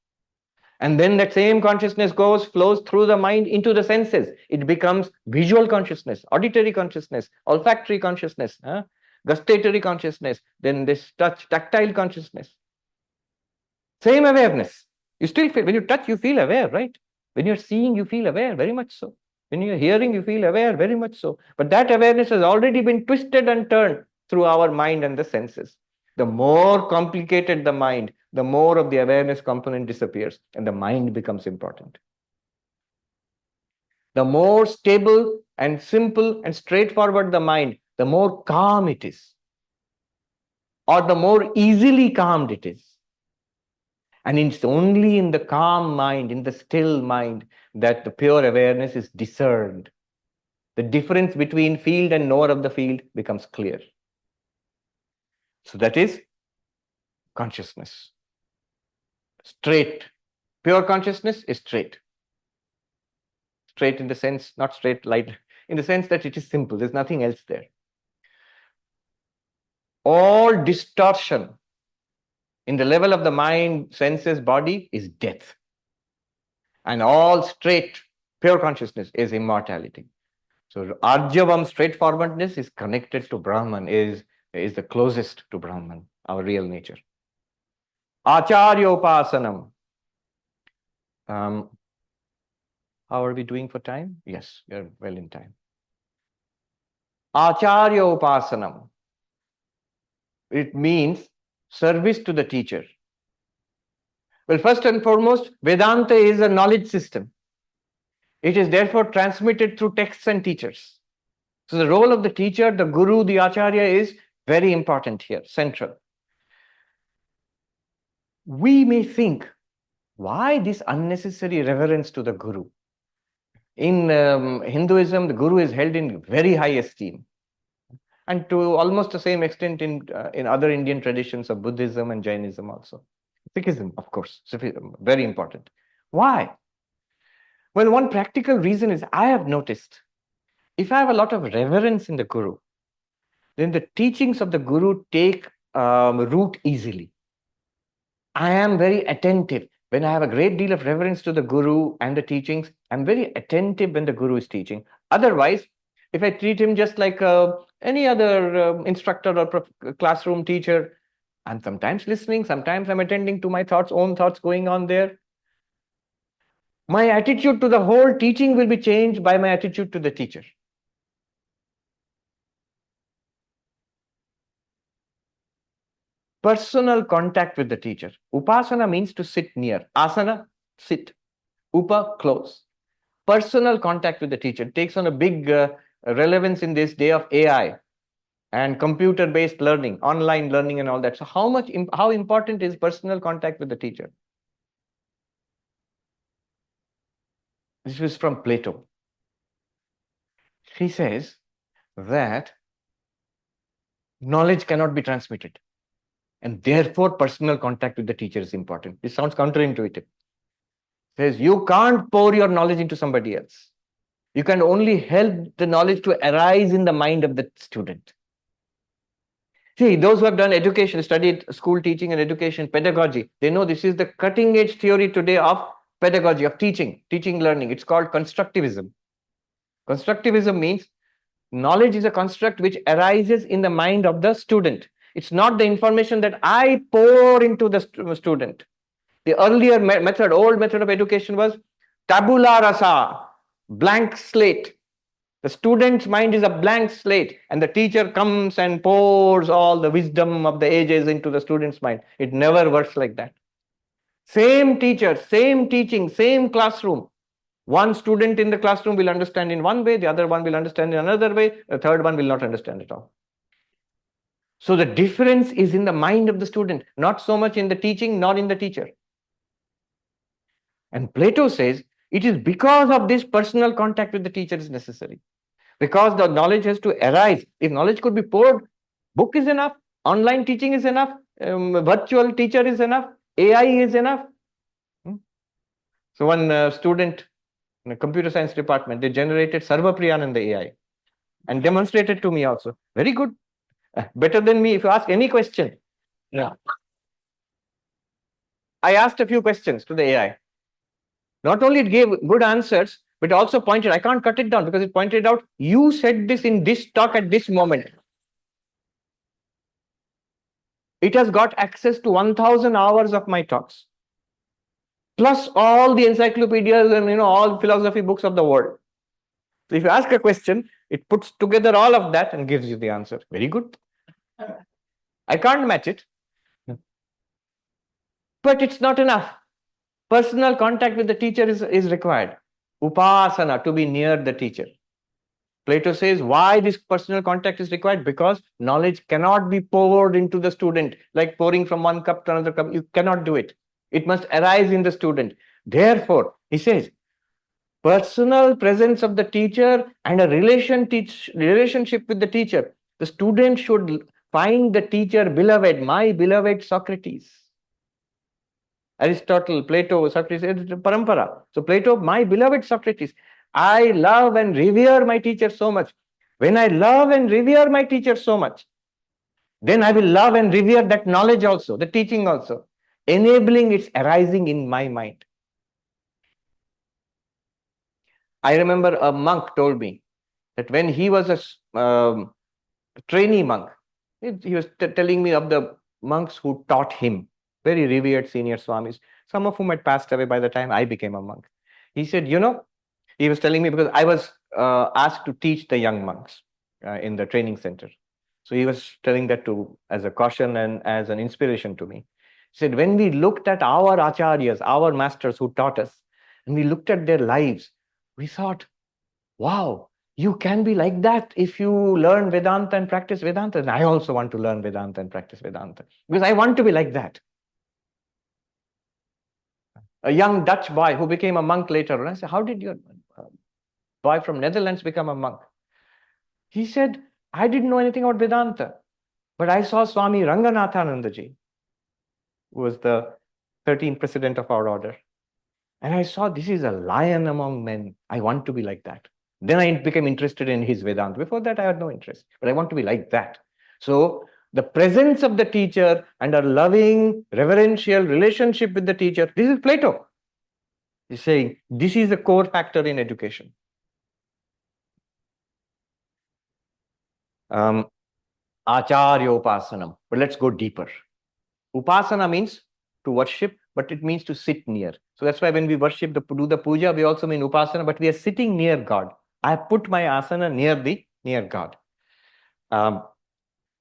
And then that same consciousness flows through the mind into the senses. It becomes visual consciousness, auditory consciousness, olfactory consciousness, gustatory consciousness, then this tactile consciousness. Same awareness. You still feel, when you touch, you feel aware, right? When you're seeing, you feel aware, very much so. When you're hearing, you feel aware, very much so. But that awareness has already been twisted and turned through our mind and the senses. The more complicated the mind, the more of the awareness component disappears and the mind becomes important. The more stable and simple and straightforward the mind, the more calm it is, or the more easily calmed it is. And it's only in the calm mind, in the still mind, that the pure awareness is discerned. The difference between field and knower of the field becomes clear. So that is consciousness. Straight. Pure consciousness is straight. Straight in the sense, not straight light, in the sense that it is simple. There's nothing else there. All distortion in the level of the mind, senses, body is death. And all straight, pure consciousness is immortality. So Arjavam, straightforwardness, is connected to Brahman, is the closest to Brahman, our real nature. Acharya Upasanam. How are we doing for time? Yes, we are well in time. Acharya Upasanam. It means service to the teacher. Well, first and foremost, Vedanta is a knowledge system. It is therefore transmitted through texts and teachers. So the role of the teacher, the guru, the acharya is very important here, central. We may think, why this unnecessary reverence to the guru? In Hinduism, the guru is held in very high esteem. And to almost the same extent in other Indian traditions of Buddhism and Jainism also. Sikhism, of course, very important. Why? Well, one practical reason is I have noticed, if I have a lot of reverence in the guru, then the teachings of the guru take root easily. I am very attentive. When I have a great deal of reverence to the guru and the teachings, I'm very attentive when the guru is teaching. Otherwise, if I treat him just like any other instructor or classroom teacher, I'm sometimes listening, sometimes I'm attending to my own thoughts going on there. My attitude to the whole teaching will be changed by my attitude to the teacher. Personal contact with the teacher. Upasana means to sit near. Asana, sit. Upa, close. Personal contact with the teacher takes on a big relevance in this day of AI and computer-based learning, online learning and all that. So how important is personal contact with the teacher? This is from Plato. He says that knowledge cannot be transmitted, and therefore personal contact with the teacher is important. This sounds counterintuitive. Says you can't pour your knowledge into somebody else. You can only help the knowledge to arise in the mind of the student. See, those who have done education, studied school teaching and education, pedagogy, they know this is the cutting edge theory today of pedagogy, of teaching, learning. It's called constructivism. Constructivism means knowledge is a construct which arises in the mind of the student. It's not the information that I pour into the student. The earlier old method of education was tabula rasa, blank slate. The student's mind is a blank slate, and the teacher comes and pours all the wisdom of the ages into the student's mind. It never works like that. Same teacher, same teaching, same classroom. One student in the classroom will understand in one way, the other one will understand in another way, the third one will not understand at all. So the difference is in the mind of the student, not so much in the teaching, nor in the teacher. And Plato says it is because of this personal contact with the teacher is necessary. Because the knowledge has to arise. If knowledge could be poured, book is enough, online teaching is enough, virtual teacher is enough, AI is enough. So one student in the computer science department, they generated Sarvapriyananda AI and demonstrated to me also. Very good. Better than me if you ask any question. Yeah. I asked a few questions to the AI. Not only it gave good answers, but also pointed, I can't cut it down because it pointed out, you said this in this talk at this moment. It has got access to 1,000 hours of my talks, plus all the encyclopedias and all philosophy books of the world. So if you ask a question, it puts together all of that and gives you the answer. Very good. I can't match it, but it's not enough. Personal contact with the teacher is required. Upasana, to be near the teacher. Plato says why this personal contact is required, because knowledge cannot be poured into the student like pouring from one cup to another cup. You cannot do it. It must arise in the student. Therefore, he says, personal presence of the teacher and a relationship with the teacher. The student should find the teacher beloved, my beloved Socrates. Aristotle, Plato, Socrates, parampara. So Plato, my beloved Socrates. I love and revere my teacher so much. When I love and revere my teacher so much, then I will love and revere that knowledge also, the teaching also, enabling its arising in my mind. I remember a monk told me that when he was a trainee monk, he was telling me of the monks who taught him, very revered senior swamis, some of whom had passed away by the time I became a monk. He said, he was telling me because I was asked to teach the young monks in the training center. So he was telling that as a caution and as an inspiration to me. He said, when we looked at our acharyas, our masters who taught us, and we looked at their lives, we thought, wow, you can be like that if you learn Vedanta and practice Vedanta. And I also want to learn Vedanta and practice Vedanta because I want to be like that. A young Dutch boy who became a monk later, and I said, how did your boy from Netherlands become a monk? He said, I didn't know anything about Vedanta, but I saw Swami Ranganathanandaji, who was the 13th president of our order. And I saw this is a lion among men. I want to be like that. Then I became interested in his Vedanta. Before that, I had no interest, but I want to be like that. So the presence of the teacher and a loving, reverential relationship with the teacher, this is Plato. He's saying this is a core factor in education. Acharya upasanam. But let's go deeper. Upasana means to worship, but it means to sit near. So that's why when we worship, do the puja, we also mean upasana, but we are sitting near God. I have put my asana near God.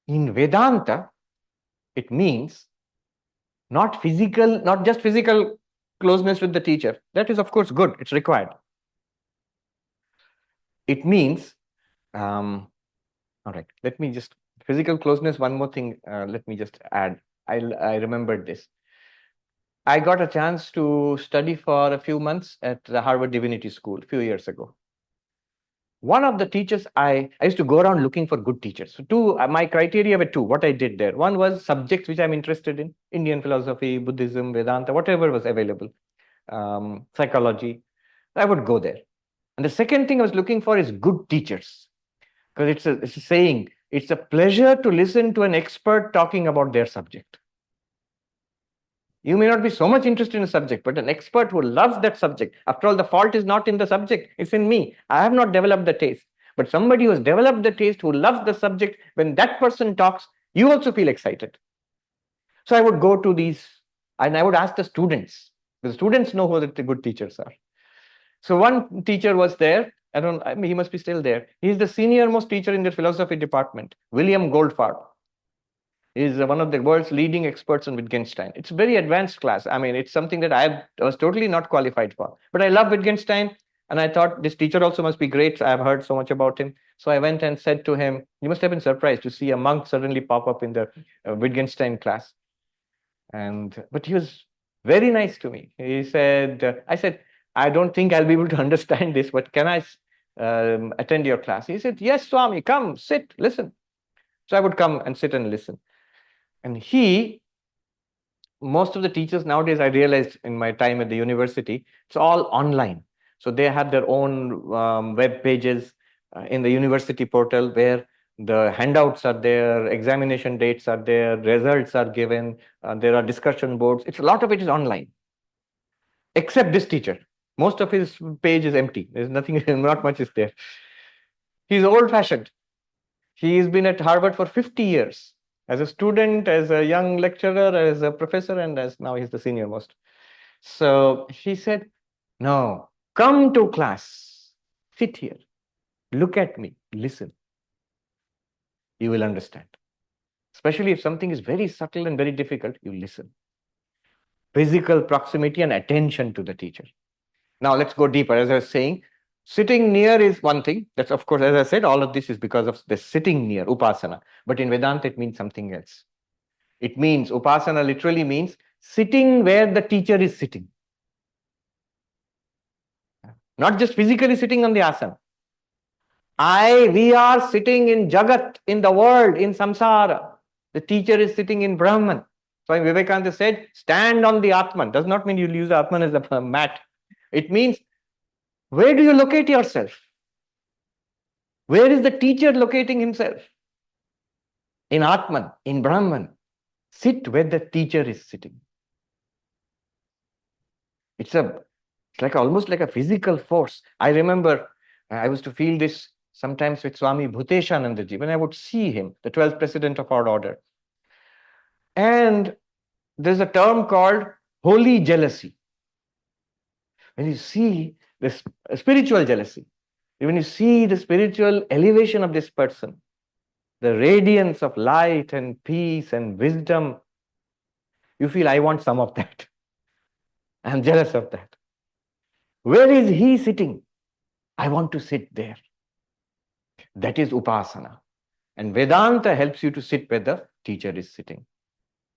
In Vedanta, it means not just physical closeness with the teacher. That is, of course, good. It's required. It means, all right, let me just, physical closeness, one more thing, let me just add. I remembered this. I got a chance to study for a few months at the Harvard Divinity School a few years ago. One of the teachers, I used to go around looking for good teachers. So two, my criteria were two, what I did there. One was subjects which I'm interested in, Indian philosophy, Buddhism, Vedanta, whatever was available, psychology. I would go there. And the second thing I was looking for is good teachers. Because it's a saying, it's a pleasure to listen to an expert talking about their subject. You may not be so much interested in a subject, but an expert who loves that subject. After all, the fault is not in the subject, it's in me. I have not developed the taste. But somebody who has developed the taste, who loves the subject, when that person talks, you also feel excited. So I would go to these and I would ask the students. The students know who the good teachers are. So one teacher was there. I mean, he must be still there. He's the senior most teacher in the philosophy department, William Goldfarb. Is one of the world's leading experts on Wittgenstein. It's a very advanced class. I mean, it's something that I was totally not qualified for. But I love Wittgenstein, and I thought this teacher also must be great. I've heard so much about him. So I went and said to him, "You must have been surprised to see a monk suddenly pop up in the Wittgenstein class." But he was very nice to me. He said, "I said, I don't think I'll be able to understand this, but can I attend your class?" He said, "Yes, Swami, come, sit, listen." So I would come and sit and listen. And most of the teachers nowadays, I realized in my time at the university, it's all online. So they have their own web pages in the university portal where the handouts are there, examination dates are there, results are given, there are discussion boards. A lot of it is online, except this teacher. Most of his page is empty. There's nothing, not much is there. He's old fashioned. He's been at Harvard for 50 years as a student, as a young lecturer, as a professor, and as now he's the senior most. So he said, "No, come to class, sit here, look at me, listen. You will understand. Especially if something is very subtle and very difficult, you listen. Physical proximity and attention to the teacher." Now let's go deeper. As I was saying, sitting near is one thing. That's, of course, as I said, all of this is because of the sitting near, upasana. But in Vedanta, it means something else. It means, upasana literally means sitting where the teacher is sitting. Not just physically sitting on the asana. We are sitting in Jagat, in the world, in samsara. The teacher is sitting in Brahman. Swami Vivekananda said, stand on the Atman. Does not mean you'll use Atman as a mat. It means, where do you locate yourself? Where is the teacher locating himself? In Atman, in Brahman. Sit where the teacher is sitting. It's like almost like a physical force. I remember I used to feel this sometimes with Swami Bhuteshanandaji when I would see him, the 12th president of our order. And there's a term called holy jealousy. When you see this spiritual jealousy, when you see the spiritual elevation of this person, the radiance of light and peace and wisdom, you feel, I want some of that. I'm jealous of that. Where is he sitting? I want to sit there. That is upasana. And Vedanta helps you to sit where the teacher is sitting.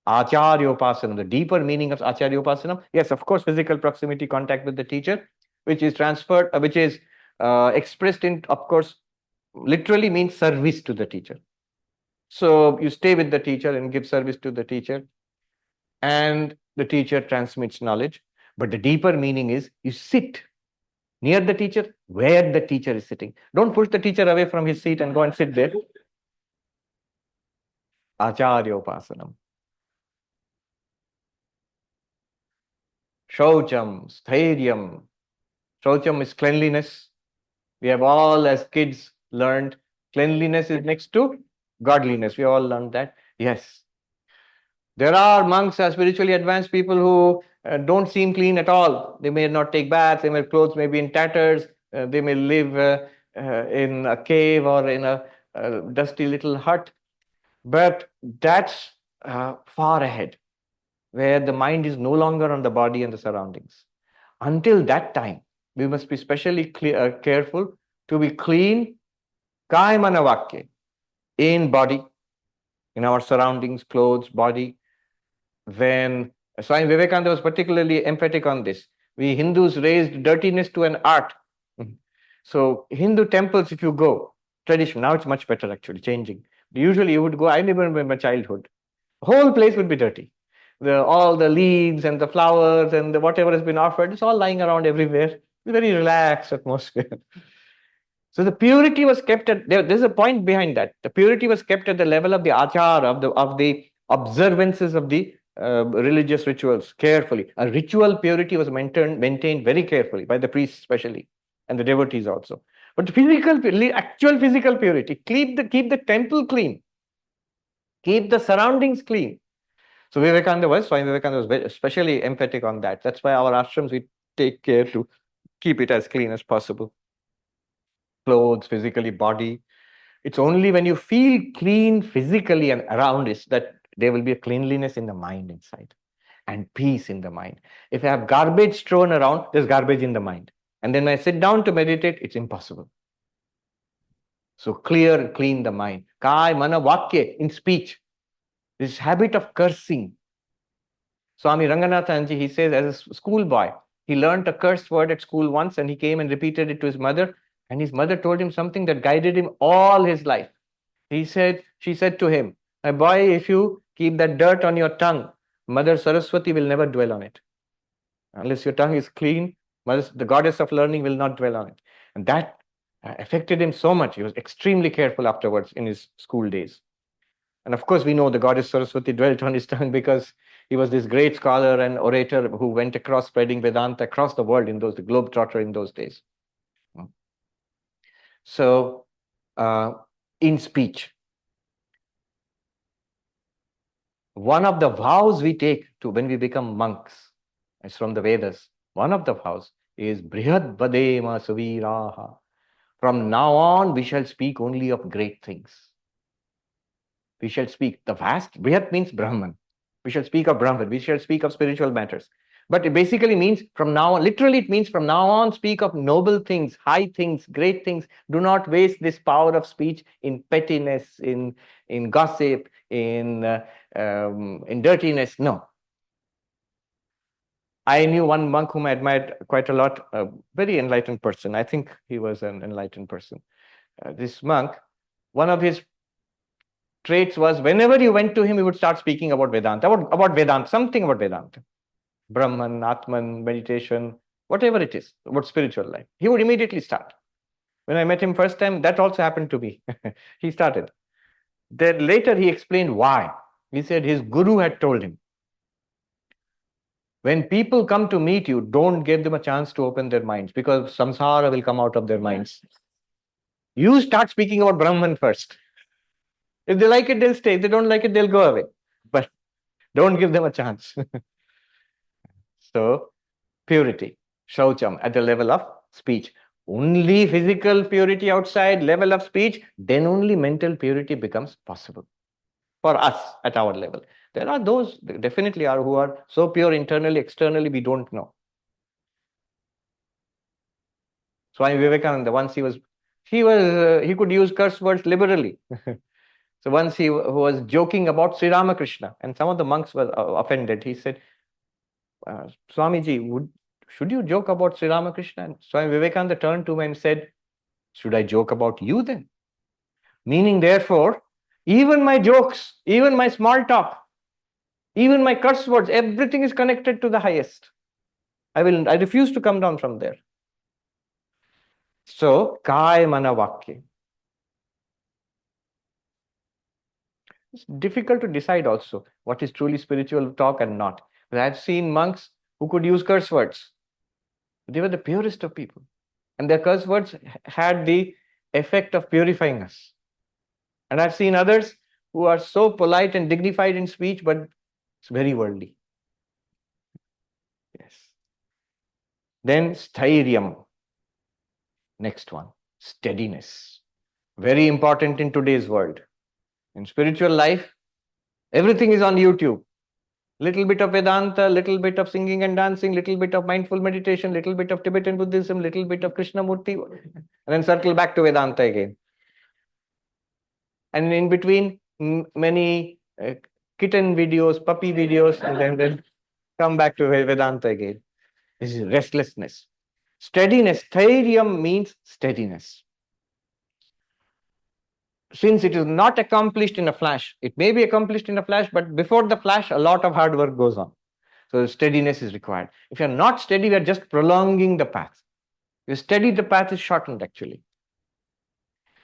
Acharya upasana, the deeper meaning of Acharya upasana, yes, of course, physical proximity, contact with the teacher, which is transferred, which is expressed in, of course, literally means service to the teacher. So you stay with the teacher and give service to the teacher, and the teacher transmits knowledge. But the deeper meaning is you sit near the teacher where the teacher is sitting. Don't push the teacher away from his seat and go and sit there. Acharya upasanam. Shaucham, Stairyam. Shaucham is cleanliness. We have all, as kids, learned cleanliness is next to godliness. We all learned that. Yes. There are monks, spiritually advanced people who don't seem clean at all. They may not take baths, their clothes may be in tatters, they may live in a cave or in a dusty little hut. But that's far ahead, where the mind is no longer on the body and the surroundings. Until that time, we must be specially careful to be clean, kaya mana vakya, in body, in our surroundings, clothes, body. When Swami Vivekananda was particularly emphatic on this. We Hindus raised dirtiness to an art. Mhm. So Hindu temples, if you go, tradition, now it's much better actually, changing. Usually you would go, I remember my childhood, whole place would be dirty. All the leaves and the flowers and whatever has been offered, it's all lying around everywhere. Very relaxed atmosphere. So the purity was kept at there's a point behind that. The purity was kept at the level of the achar, of the observances of the religious rituals carefully. A ritual purity was maintained very carefully by the priests especially and the devotees also. But actual physical purity, keep the temple clean, keep the surroundings clean. So Swami Vivekananda was especially emphatic on that. That's why our ashrams, we take care to keep it as clean as possible. Clothes, physically, body. It's only when you feel clean physically and around it that there will be a cleanliness in the mind inside and peace in the mind. If I have garbage thrown around, there's garbage in the mind. And then when I sit down to meditate, it's impossible. So clear, clean the mind. Kai, mana, vakya, in speech. This habit of cursing. Swami Ranganathanji, he says, as a schoolboy, he learned a curse word at school once and he came and repeated it to his mother. And his mother told him something that guided him all his life. She said to him, my boy, if you keep that dirt on your tongue, Mother Saraswati will never dwell on it. Unless your tongue is clean, the goddess of learning will not dwell on it. And that affected him so much. He was extremely careful afterwards in his school days. And of course, we know the goddess Saraswati dwelt on his tongue because he was this great scholar and orator who went across spreading Vedanta across the world the globetrotter in those days. So, in speech, one of the vows we take to when we become monks is from the Vedas. One of the vows is Brihad Vadema Suviraha. From now on, we shall speak only of great things. We shall speak the vast. Brihat means Brahman. We shall speak of Brahman. We shall speak of spiritual matters. But it basically means from now on, literally it means from now on, speak of noble things, high things, great things. Do not waste this power of speech in pettiness, in gossip, in dirtiness. No. I knew one monk whom I admired quite a lot, a very enlightened person. I think he was an enlightened person. This monk, one of his traits was whenever you went to him, he would start speaking about Vedanta, about Vedanta, something about Vedanta, Brahman, Atman, meditation, whatever it is, about spiritual life. He would immediately start. When I met him first time, that also happened to me. He started. Then later he explained why. He said his guru had told him, when people come to meet you, don't give them a chance to open their minds because samsara will come out of their minds. You start speaking about Brahman first. If they like it, they'll stay. If they don't like it, they'll go away. But don't give them a chance. So, purity, shaucham, at the level of speech. Only physical purity outside, level of speech, then only mental purity becomes possible for us at our level. There are those, definitely are, who are so pure internally, externally, we don't know. Swami Vivekananda, once he could use curse words liberally. So once he was joking about Sri Ramakrishna, and some of the monks were offended. He said, Swamiji, should you joke about Sri Ramakrishna? And Swami Vivekananda turned to him and said, should I joke about you then? Meaning, therefore, even my jokes, even my small talk, even my curse words, everything is connected to the highest. I refuse to come down from there. So, Kaya Mana Vakya. It's difficult to decide also what is truly spiritual talk and not. But I've seen monks who could use curse words. They were the purest of people. And their curse words had the effect of purifying us. And I've seen others who are so polite and dignified in speech, but it's very worldly. Yes. Then stairyam. Next one, steadiness. Very important in today's world. In spiritual life, everything is on YouTube. Little bit of Vedanta, little bit of singing and dancing, little bit of mindful meditation, little bit of Tibetan Buddhism, little bit of Krishnamurti, and then circle back to Vedanta again. And in between, many kitten videos, puppy videos, and then Come back to Vedanta again. This is restlessness. Steadiness. Therium means steadiness. Since it is not accomplished in a flash, it may be accomplished in a flash, but before the flash, a lot of hard work goes on. So steadiness is required. If you're not steady, we are just prolonging the path. If you steady, the path is shortened actually.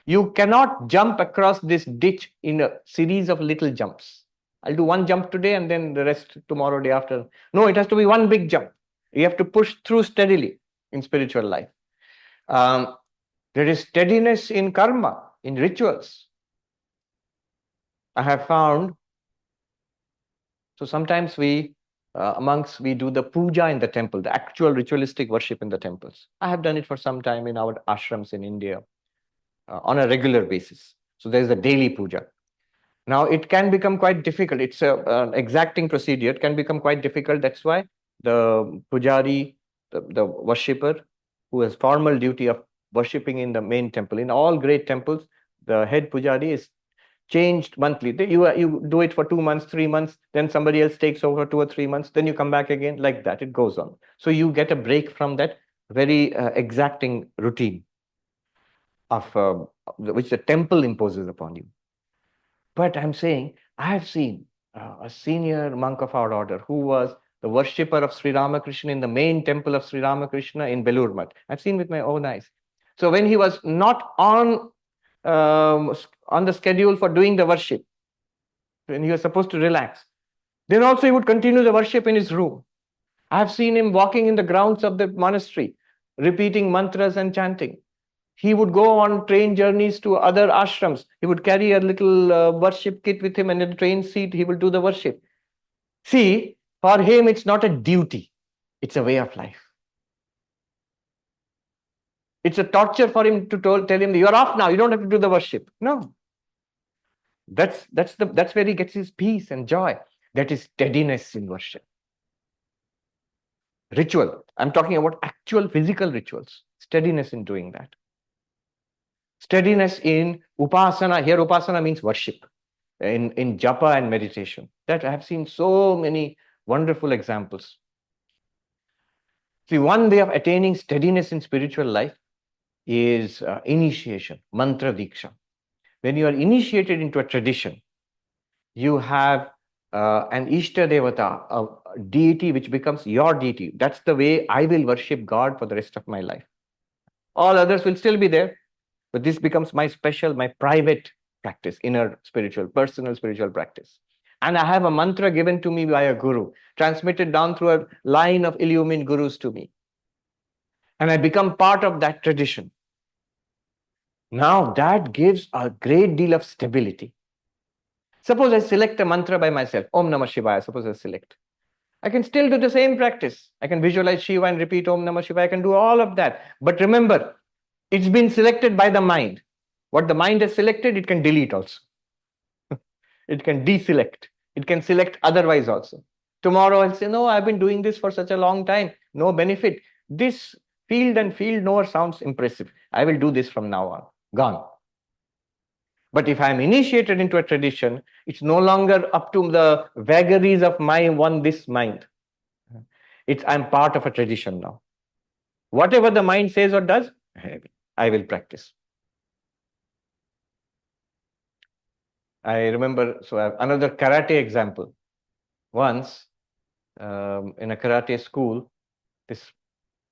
You cannot jump across this ditch in a series of little jumps. I'll do one jump today and then the rest tomorrow, day after. No, it has to be one big jump. You have to push through steadily in spiritual life. There is steadiness in karma, in rituals. I have found, so sometimes we, monks, we do the puja in the temple, the actual ritualistic worship in the temples. I have done it for some time in our ashrams in India on a regular basis. So there's a daily puja. Now, it can become quite difficult. It's an exacting procedure. It can become quite difficult. That's why the pujari, the worshipper, who has formal duty of worshipping in the main temple, in all great temples, the head pujari is changed monthly. You do it for 2 months, 3 months, then somebody else takes over 2 or 3 months, then you come back again, like that. It goes on. So you get a break from that very exacting routine of which the temple imposes upon you. But I'm saying, I have seen a senior monk of our order who was the worshipper of Sri Ramakrishna in the main temple of Sri Ramakrishna in Belur Math. I've seen with my own eyes. So when he was not on the schedule for doing the worship, when he was supposed to relax, then also he would continue the worship in his room. I have seen him walking in the grounds of the monastery, repeating mantras and chanting. He would go on train journeys to other ashrams. He would carry a little worship kit with him, and in the train seat, he will do the worship. See, for him, it's not a duty, it's a way of life. It's a torture for him to tell him, you're off now, you don't have to do the worship. No. That's where he gets his peace and joy. That is steadiness in worship. Ritual. I'm talking about actual physical rituals. Steadiness in doing that. Steadiness in upasana. Here upasana means worship. In japa and meditation. That I have seen so many wonderful examples. See, one way of attaining steadiness in spiritual life is initiation, mantra diksha. When you are initiated into a tradition, you have an Ishta Devata, a deity which becomes your deity. That's the way I will worship God for the rest of my life. All others will still be there, but this becomes my special, my private practice, inner spiritual, personal spiritual practice. And I have a mantra given to me by a guru, transmitted down through a line of illumined gurus to me. And I become part of that tradition. Now that gives a great deal of stability. Suppose I select a mantra by myself, Om Namah Shivaya, suppose I select. I can still do the same practice. I can visualize Shiva and repeat Om Namah Shivaya. I can do all of that. But remember, it's been selected by the mind. What the mind has selected, it can delete also. It can deselect. It can select otherwise also. Tomorrow I'll say, no, I've been doing this for such a long time. No benefit. This field and field knower sounds impressive. I will do this from now on. Gone. But if I'm initiated into a tradition, it's no longer up to the vagaries of my this mind. I'm part of a tradition now. Whatever the mind says or does, I will practice. I remember, so I have another karate example. Once, in a karate school, this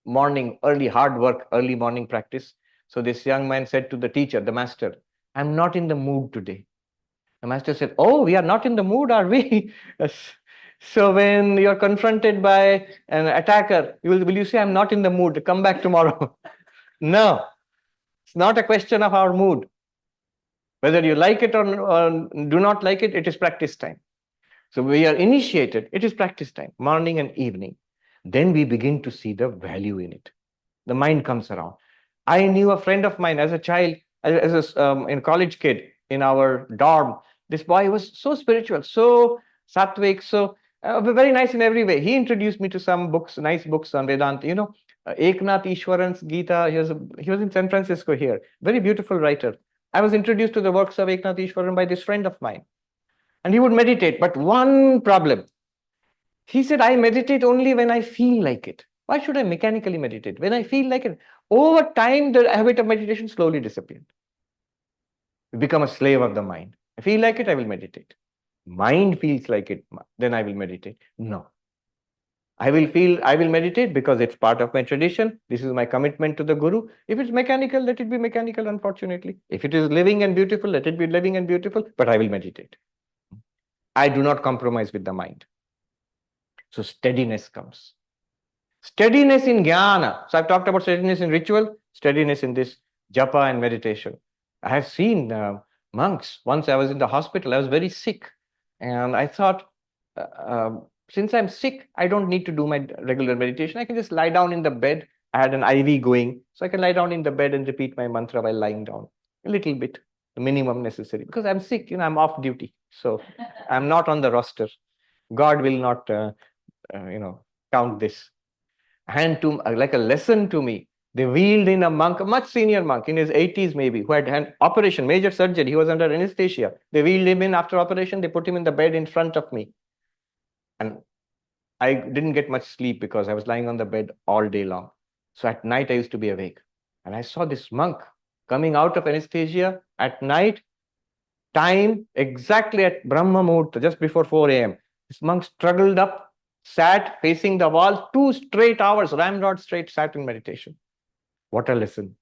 morning, hard work, early morning practice. So this young man said to the teacher, the master, I'm not in the mood today. The master said, oh, we are not in the mood, are we? So when you're confronted by an attacker, will you say, I'm not in the mood, come back tomorrow? No, it's not a question of our mood. Whether you like it or do not like it, it is practice time. So we are initiated, it is practice time, morning and evening. Then we begin to see the value in it. The mind comes around. I knew a friend of mine as a child, as a college kid in our dorm. This boy was so spiritual, so sattvic, so very nice in every way. He introduced me to some books, nice books on Vedanta. You know, Eknath Ishwaran's Gita. He was in San Francisco here. Very beautiful writer. I was introduced to the works of Eknath Ishwaran by this friend of mine. And he would meditate. But one problem, He said, I meditate only when I feel like it. Why should I mechanically meditate? When I feel like it. Over time, the habit of meditation slowly disappeared. You become a slave of the mind. I feel like it, I will meditate. Mind feels like it, then I will meditate. No. I will meditate because it's part of my tradition. This is my commitment to the Guru. If it's mechanical, let it be mechanical, unfortunately. If it is living and beautiful, let it be living and beautiful, but I will meditate. I do not compromise with the mind. So steadiness comes. Steadiness in jnana. So I've talked about steadiness in ritual, steadiness in this japa and meditation. I have seen monks. Once I was in the hospital, I was very sick. And I thought, since I'm sick, I don't need to do my regular meditation. I can just lie down in the bed. I had an IV going. So I can lie down in the bed and repeat my mantra while lying down. A little bit, the minimum necessary. Because I'm sick, I'm off duty. So I'm not on the roster. God will not, count this. Hand to like a lesson to me. They wheeled in a monk, a much senior monk in his 80s maybe, who had an operation, major surgery. He was under anesthesia. They wheeled him in after operation. They put him in the bed in front of me. And I didn't get much sleep because I was lying on the bed all day long. So at night I used to be awake. And I saw this monk coming out of anesthesia at night, time exactly at Brahma Muhurta, just before 4 a.m. This monk struggled up, sat facing the wall, 2 straight hours, ramrod straight, sat in meditation. What a lesson.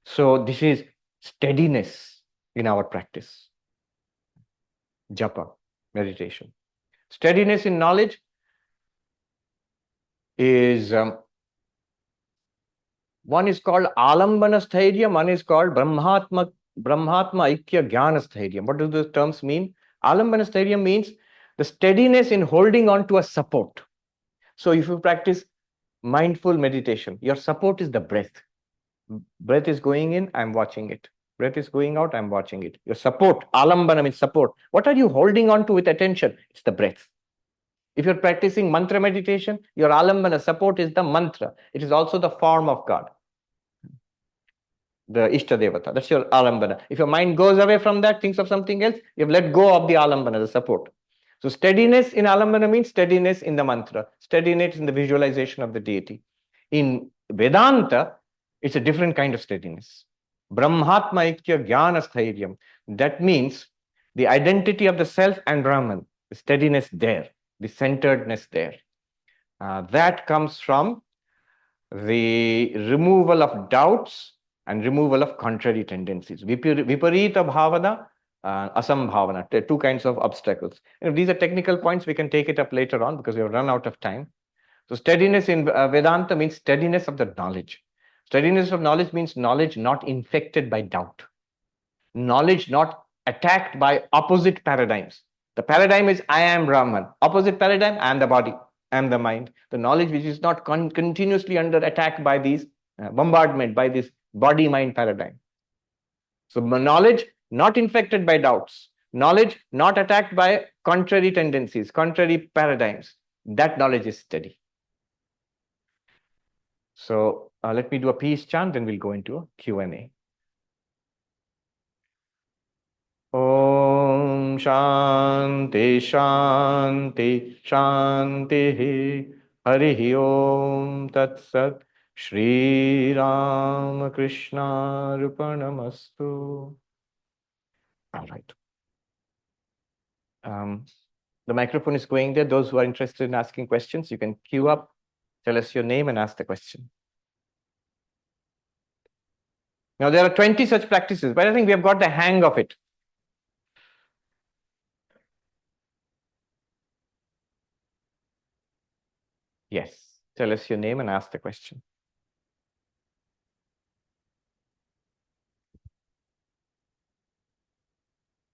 So this is steadiness in our practice. Japa, meditation. Steadiness in knowledge is, one is called Alambana Sthairya, one is called Brahmatma Aikya Jnana Sthairya. What do those terms mean? Alambana Sthairya means the steadiness in holding on to a support. So if you practice mindful meditation, your support is the breath. Breath is going in, I'm watching it. Breath is going out, I'm watching it. Your support, alambana means support. What are you holding on to with attention? It's the breath. If you're practicing mantra meditation, your alambana support is the mantra. It is also the form of God, the Ishta Devata. That's your alambana. If your mind goes away from that, thinks of something else, you've let go of the alambana, the support. So steadiness in alambana means steadiness in the mantra, steadiness in the visualization of the deity. In Vedanta, it's a different kind of steadiness. Brahmatma Aikya Jnana Sthairya. That means the identity of the self and Brahman, the steadiness there, the centeredness there. That comes from the removal of doubts and removal of contrary tendencies. Viparita bhavana, asambhavana, 2 kinds of obstacles. And if these are technical points, we can take it up later on because we have run out of time. So steadiness in Vedanta means steadiness of the knowledge. Steadiness of knowledge means knowledge not infected by doubt. Knowledge not attacked by opposite paradigms. The paradigm is I am Brahman. Opposite paradigm, I am the body, I am the mind. The knowledge which is not continuously under attack by these bombardment, by this body-mind paradigm. So knowledge not infected by doubts. Knowledge not attacked by contrary tendencies, contrary paradigms. That knowledge is steady. So let me do a peace chant, then we'll go into a Q&A. Om Shanti Shanti Shanti Harihi Om Tat Sat Shri Ram Krishna Arpanamastu. All right. The microphone is going there. Those who are interested in asking questions, you can queue up, tell us your name and ask the question. Now, there are 20 such practices, but I think we have got the hang of it. Yes, tell us your name and ask the question.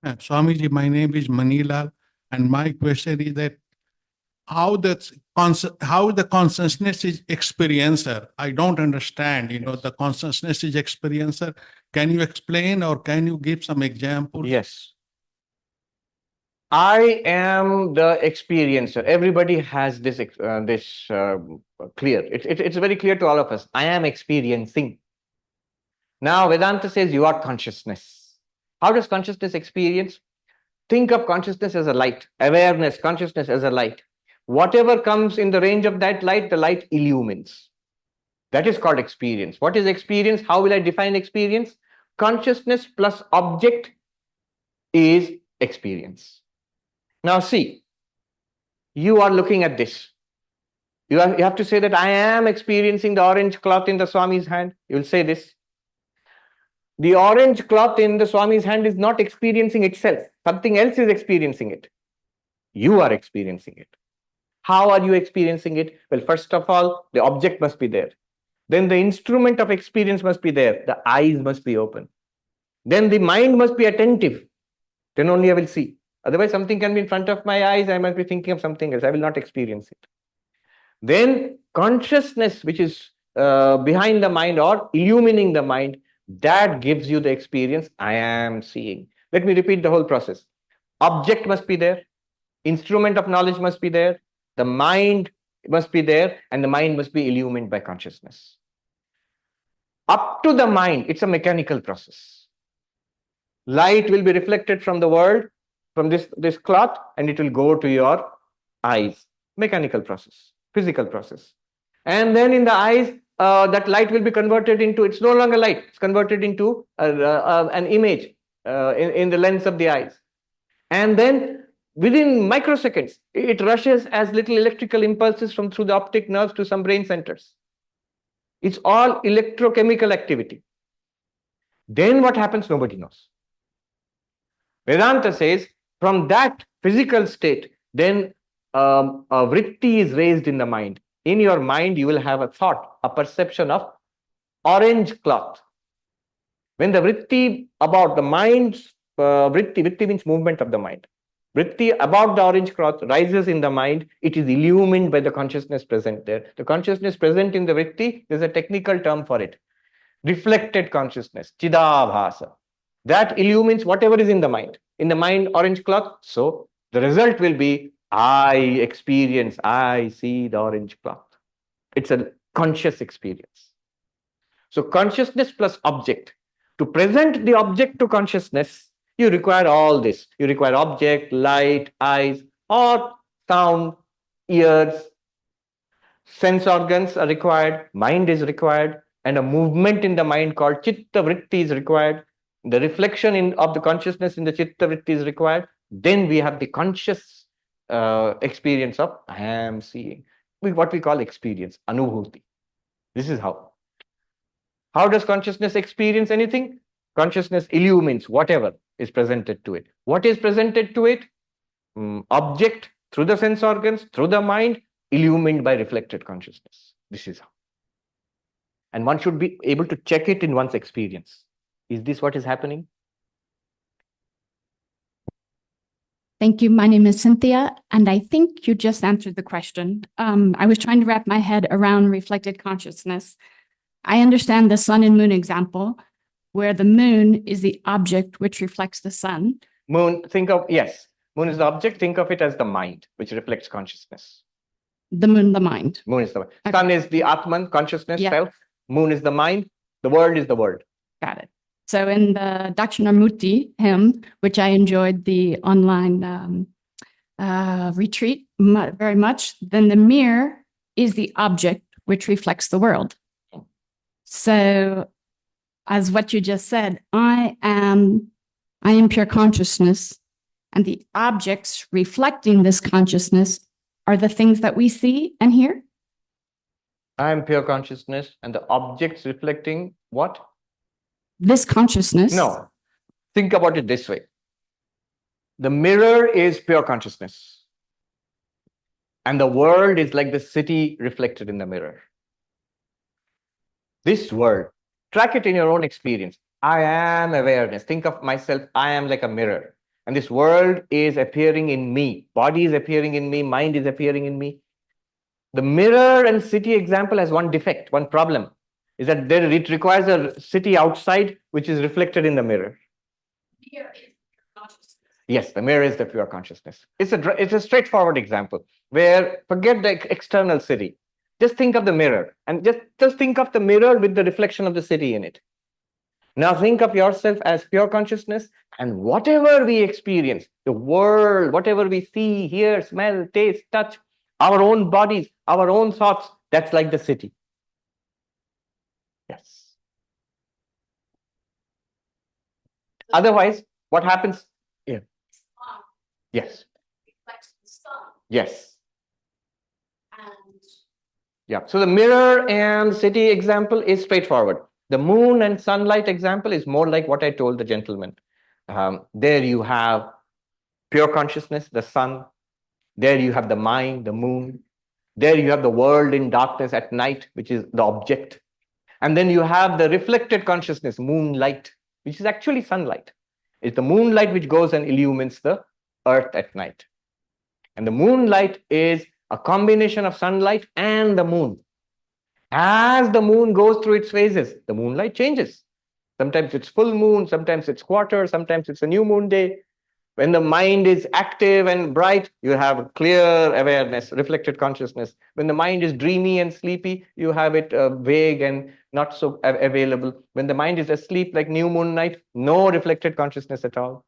Swamiji, my name is Manilal, and my question is that how the consciousness is experiencer. I don't understand, the consciousness is experiencer. Can you explain or can you give some examples? Yes. I am the experiencer. Everybody has this clear. It's very clear to all of us. I am experiencing. Now, Vedanta says you are consciousness. How does consciousness experience? Think of consciousness as a light, awareness, consciousness as a light. Whatever comes in the range of that light, the light illumines. That is called experience. What is experience? How will I define experience? Consciousness plus object is experience. Now see, you are looking at this. You have to say that I am experiencing the orange cloth in the Swami's hand. You will say this. The orange cloth in the Swami's hand is not experiencing itself. Something else is experiencing it. You are experiencing it. How are you experiencing it? Well, first of all, the object must be there. Then the instrument of experience must be there. The eyes must be open. Then the mind must be attentive. Then only I will see. Otherwise, something can be in front of my eyes. I might be thinking of something else. I will not experience it. Then consciousness, which is behind the mind or illumining the mind, that gives you the experience I am seeing. Let me repeat the whole process. Object must be there. Instrument of knowledge must be there. The mind must be there, and the mind must be illumined by consciousness. Up to the mind, it's a mechanical process. Light will be reflected from the world, from this cloth, and it will go to your eyes. Mechanical process, physical process. And then in the eyes, that light will be converted into, it's no longer light, it's converted into an image in the lens of the eyes. And then within microseconds, it rushes as little electrical impulses from through the optic nerves to some brain centers. It's all electrochemical activity. Then what happens, nobody knows. Vedanta says, from that physical state, then a vritti is raised in the mind. In your mind, you will have a thought, a perception of orange cloth. When the vritti about the mind's vritti means movement of the mind. Vritti about the orange cloth rises in the mind. It is illumined by the consciousness present there. The consciousness present in the vritti, there's a technical term for it. Reflected consciousness, chidabhasa. That illumines whatever is in the mind. In the mind, orange cloth. So the result will be, I experience, I see the orange cloth. It's a conscious experience. So consciousness plus object. To present the object to consciousness, you require all this. You require object, light, eyes, or sound, ears. Sense organs are required, mind is required, and a movement in the mind called chitta vritti is required. The reflection of the consciousness in the chitta vritti is required. Then we have the conscious experience of I am seeing. What we call experience, anubhuti. This is how. How does consciousness experience anything? Consciousness illumines whatever is presented to it. What is presented to it? Object through the sense organs, through the mind, illumined by reflected consciousness. This is how. And one should be able to check it in one's experience. Is this what is happening? Thank you. My name is Cynthia, and I think you just answered the question. I was trying to wrap my head around reflected consciousness. I understand the sun and moon example, where the moon is the object which reflects the sun. Moon, yes, moon is the object. Think of it as the mind, which reflects consciousness. The moon, the mind. Moon is the mind. Okay. Sun is the Atman, consciousness, Yeah. self. Moon is the mind. The world is the world. Got it. So in the Dakshinamurti hymn, which I enjoyed the online retreat very much, then the mirror is the object which reflects the world. So as what you just said, I am pure consciousness, and the objects reflecting this consciousness are the things that we see and hear? I am pure consciousness, and the objects reflecting what? This consciousness? No. Think about it this way. The mirror is pure consciousness. And the world is like the city reflected in the mirror. This world, track it in your own experience. I am awareness. Think of myself, I am like a mirror. And this world is appearing in me. Body is appearing in me. Mind is appearing in me. The mirror and city example has one defect, one problem, is that it requires a city outside which is reflected in the mirror. Mirror is consciousness. Yes, the mirror is the pure consciousness. It's a straightforward example where forget the external city. Just think of the mirror and just think of the mirror with the reflection of the city in it. Now think of yourself as pure consciousness, and whatever we experience, the world, whatever we see, hear, smell, taste, touch, our own bodies, our own thoughts, that's like the city. Yes. Otherwise, what happens? Yeah. Yes. Yes. Yeah. So the mirror and city example is straightforward. The moon and sunlight example is more like what I told the gentleman. There you have pure consciousness, the sun. There you have the mind, the moon. There you have the world in darkness at night, which is the object. And then you have the reflected consciousness, moonlight, which is actually sunlight. It's the moonlight which goes and illumines the earth at night. And the moonlight is a combination of sunlight and the moon. As the moon goes through its phases, the moonlight changes. Sometimes it's full moon, sometimes it's quarter, sometimes it's a new moon day. When the mind is active and bright, you have clear awareness, reflected consciousness. When the mind is dreamy and sleepy, you have it vague and not so available. When the mind is asleep, like new moon night, no reflected consciousness at all.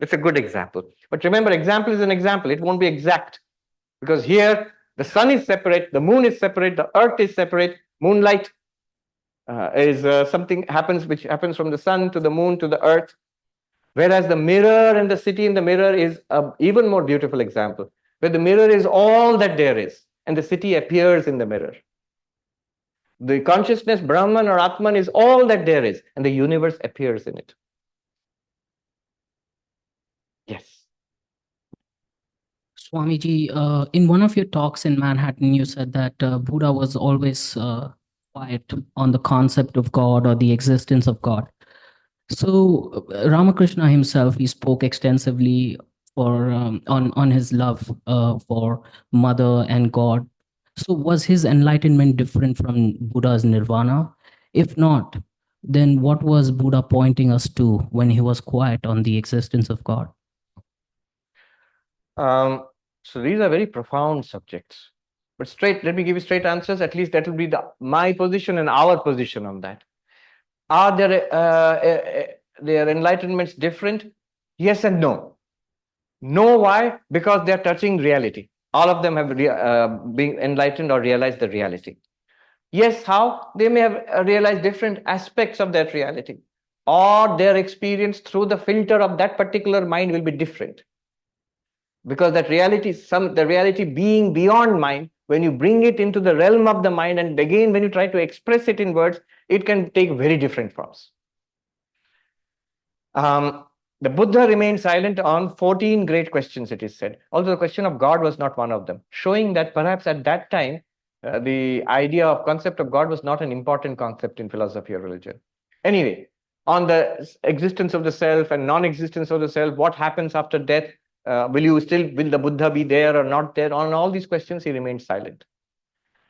It's a good example. But remember, example is an example. It won't be exact. Because here, the sun is separate, the moon is separate, the earth is separate. Moonlight is something which happens from the sun to the moon to the earth. Whereas the mirror and the city in the mirror is an even more beautiful example, where the mirror is all that there is, and the city appears in the mirror. The consciousness, Brahman or Atman, is all that there is, and the universe appears in it. Yes. Swamiji, in one of your talks in Manhattan, you said that Buddha was always quiet on the concept of God or the existence of God. So Ramakrishna himself, he spoke extensively on his love for Mother and God. So was his enlightenment different from Buddha's nirvana? If not, then what was Buddha pointing us to when he was quiet on the existence of God? So these are very profound subjects. But let me give you straight answers. At least that will be my position and our position on that. Are their enlightenments different? Yes and no. No, why? Because they are touching reality. All of them have been enlightened or realized the reality. Yes, how? They may have realized different aspects of that reality, or their experience through the filter of that particular mind will be different. Because that reality, the reality being beyond mind, when you bring it into the realm of the mind, and again, when you try to express it in words, it can take very different forms. The Buddha remained silent on 14 great questions, it is said. Although the question of God was not one of them, showing that perhaps at that time, the idea of concept of God was not an important concept in philosophy or religion. Anyway, on the existence of the self and non-existence of the self, what happens after death, will the Buddha be there or not there? On all these questions, he remained silent.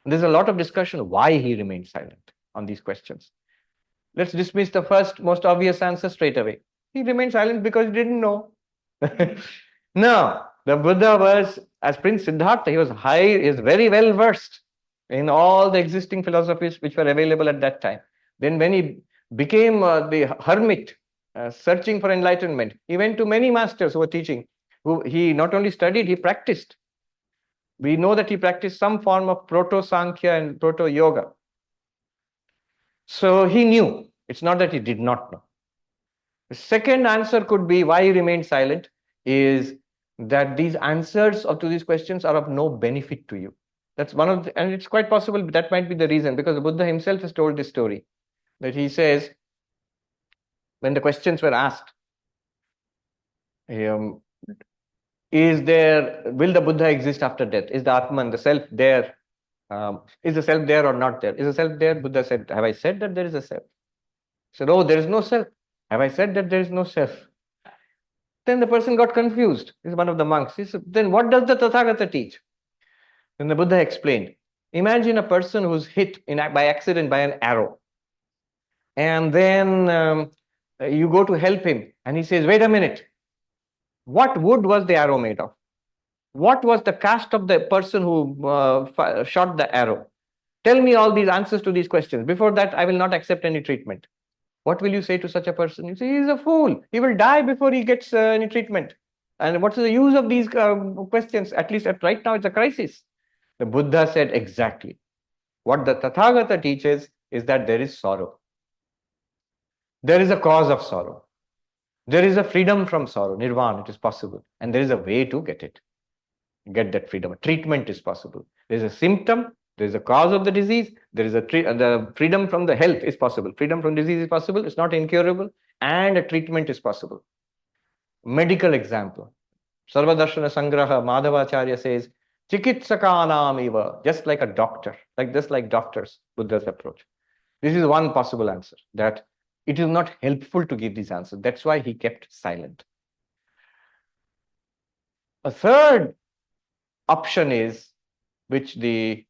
And there's a lot of discussion why he remained silent on these questions. Let's dismiss the first, most obvious answer straight away. He remained silent because he didn't know. No, the Buddha was, as Prince Siddhartha, he was very well versed in all the existing philosophies which were available at that time. Then when he became the hermit, searching for enlightenment, he went to many masters who were teaching, who he not only studied, he practiced. We know that he practiced some form of proto-Sankhya and proto-yoga. So he knew. It's not that he did not know. The second answer could be why he remained silent is that these answers to these questions are of no benefit to you. That's one of and it's quite possible that might be the reason, because the Buddha himself has told this story, that he says, when the questions were asked, will the Buddha exist after death? Is the Atman, the self, there? Is the self there or not there? Is the self there? Buddha said, have I said that there is a self? He said, oh, there is no self. Have I said that there is no self? Then the person got confused. He's one of the monks. He said, then what does the Tathagata teach? Then the Buddha explained, imagine a person who's hit by accident by an arrow. And then you go to help him. And he says, wait a minute. What wood was the arrow made of? What was the caste of the person who shot the arrow? Tell me all these answers to these questions. Before that, I will not accept any treatment. What will you say to such a person? You say, he is a fool. He will die before he gets any treatment. And what's the use of these questions? At least right now, it's a crisis. The Buddha said exactly. What the Tathagata teaches is that there is sorrow. There is a cause of sorrow. There is a freedom from sorrow, nirvana, it is possible. And there is a way to get that freedom. Treatment is possible. There is a symptom, there is a cause of the disease, there is the freedom from the health is possible. Freedom from disease is possible, it's not incurable, and a treatment is possible. Medical example. Sarvadarshana Sangraha, Madhavacharya says, Chikitsakanam eva, just like a doctor, just like doctors, Buddha's approach. This is one possible answer, that it is not helpful to give these answers. That's why he kept silent. A third option is, which the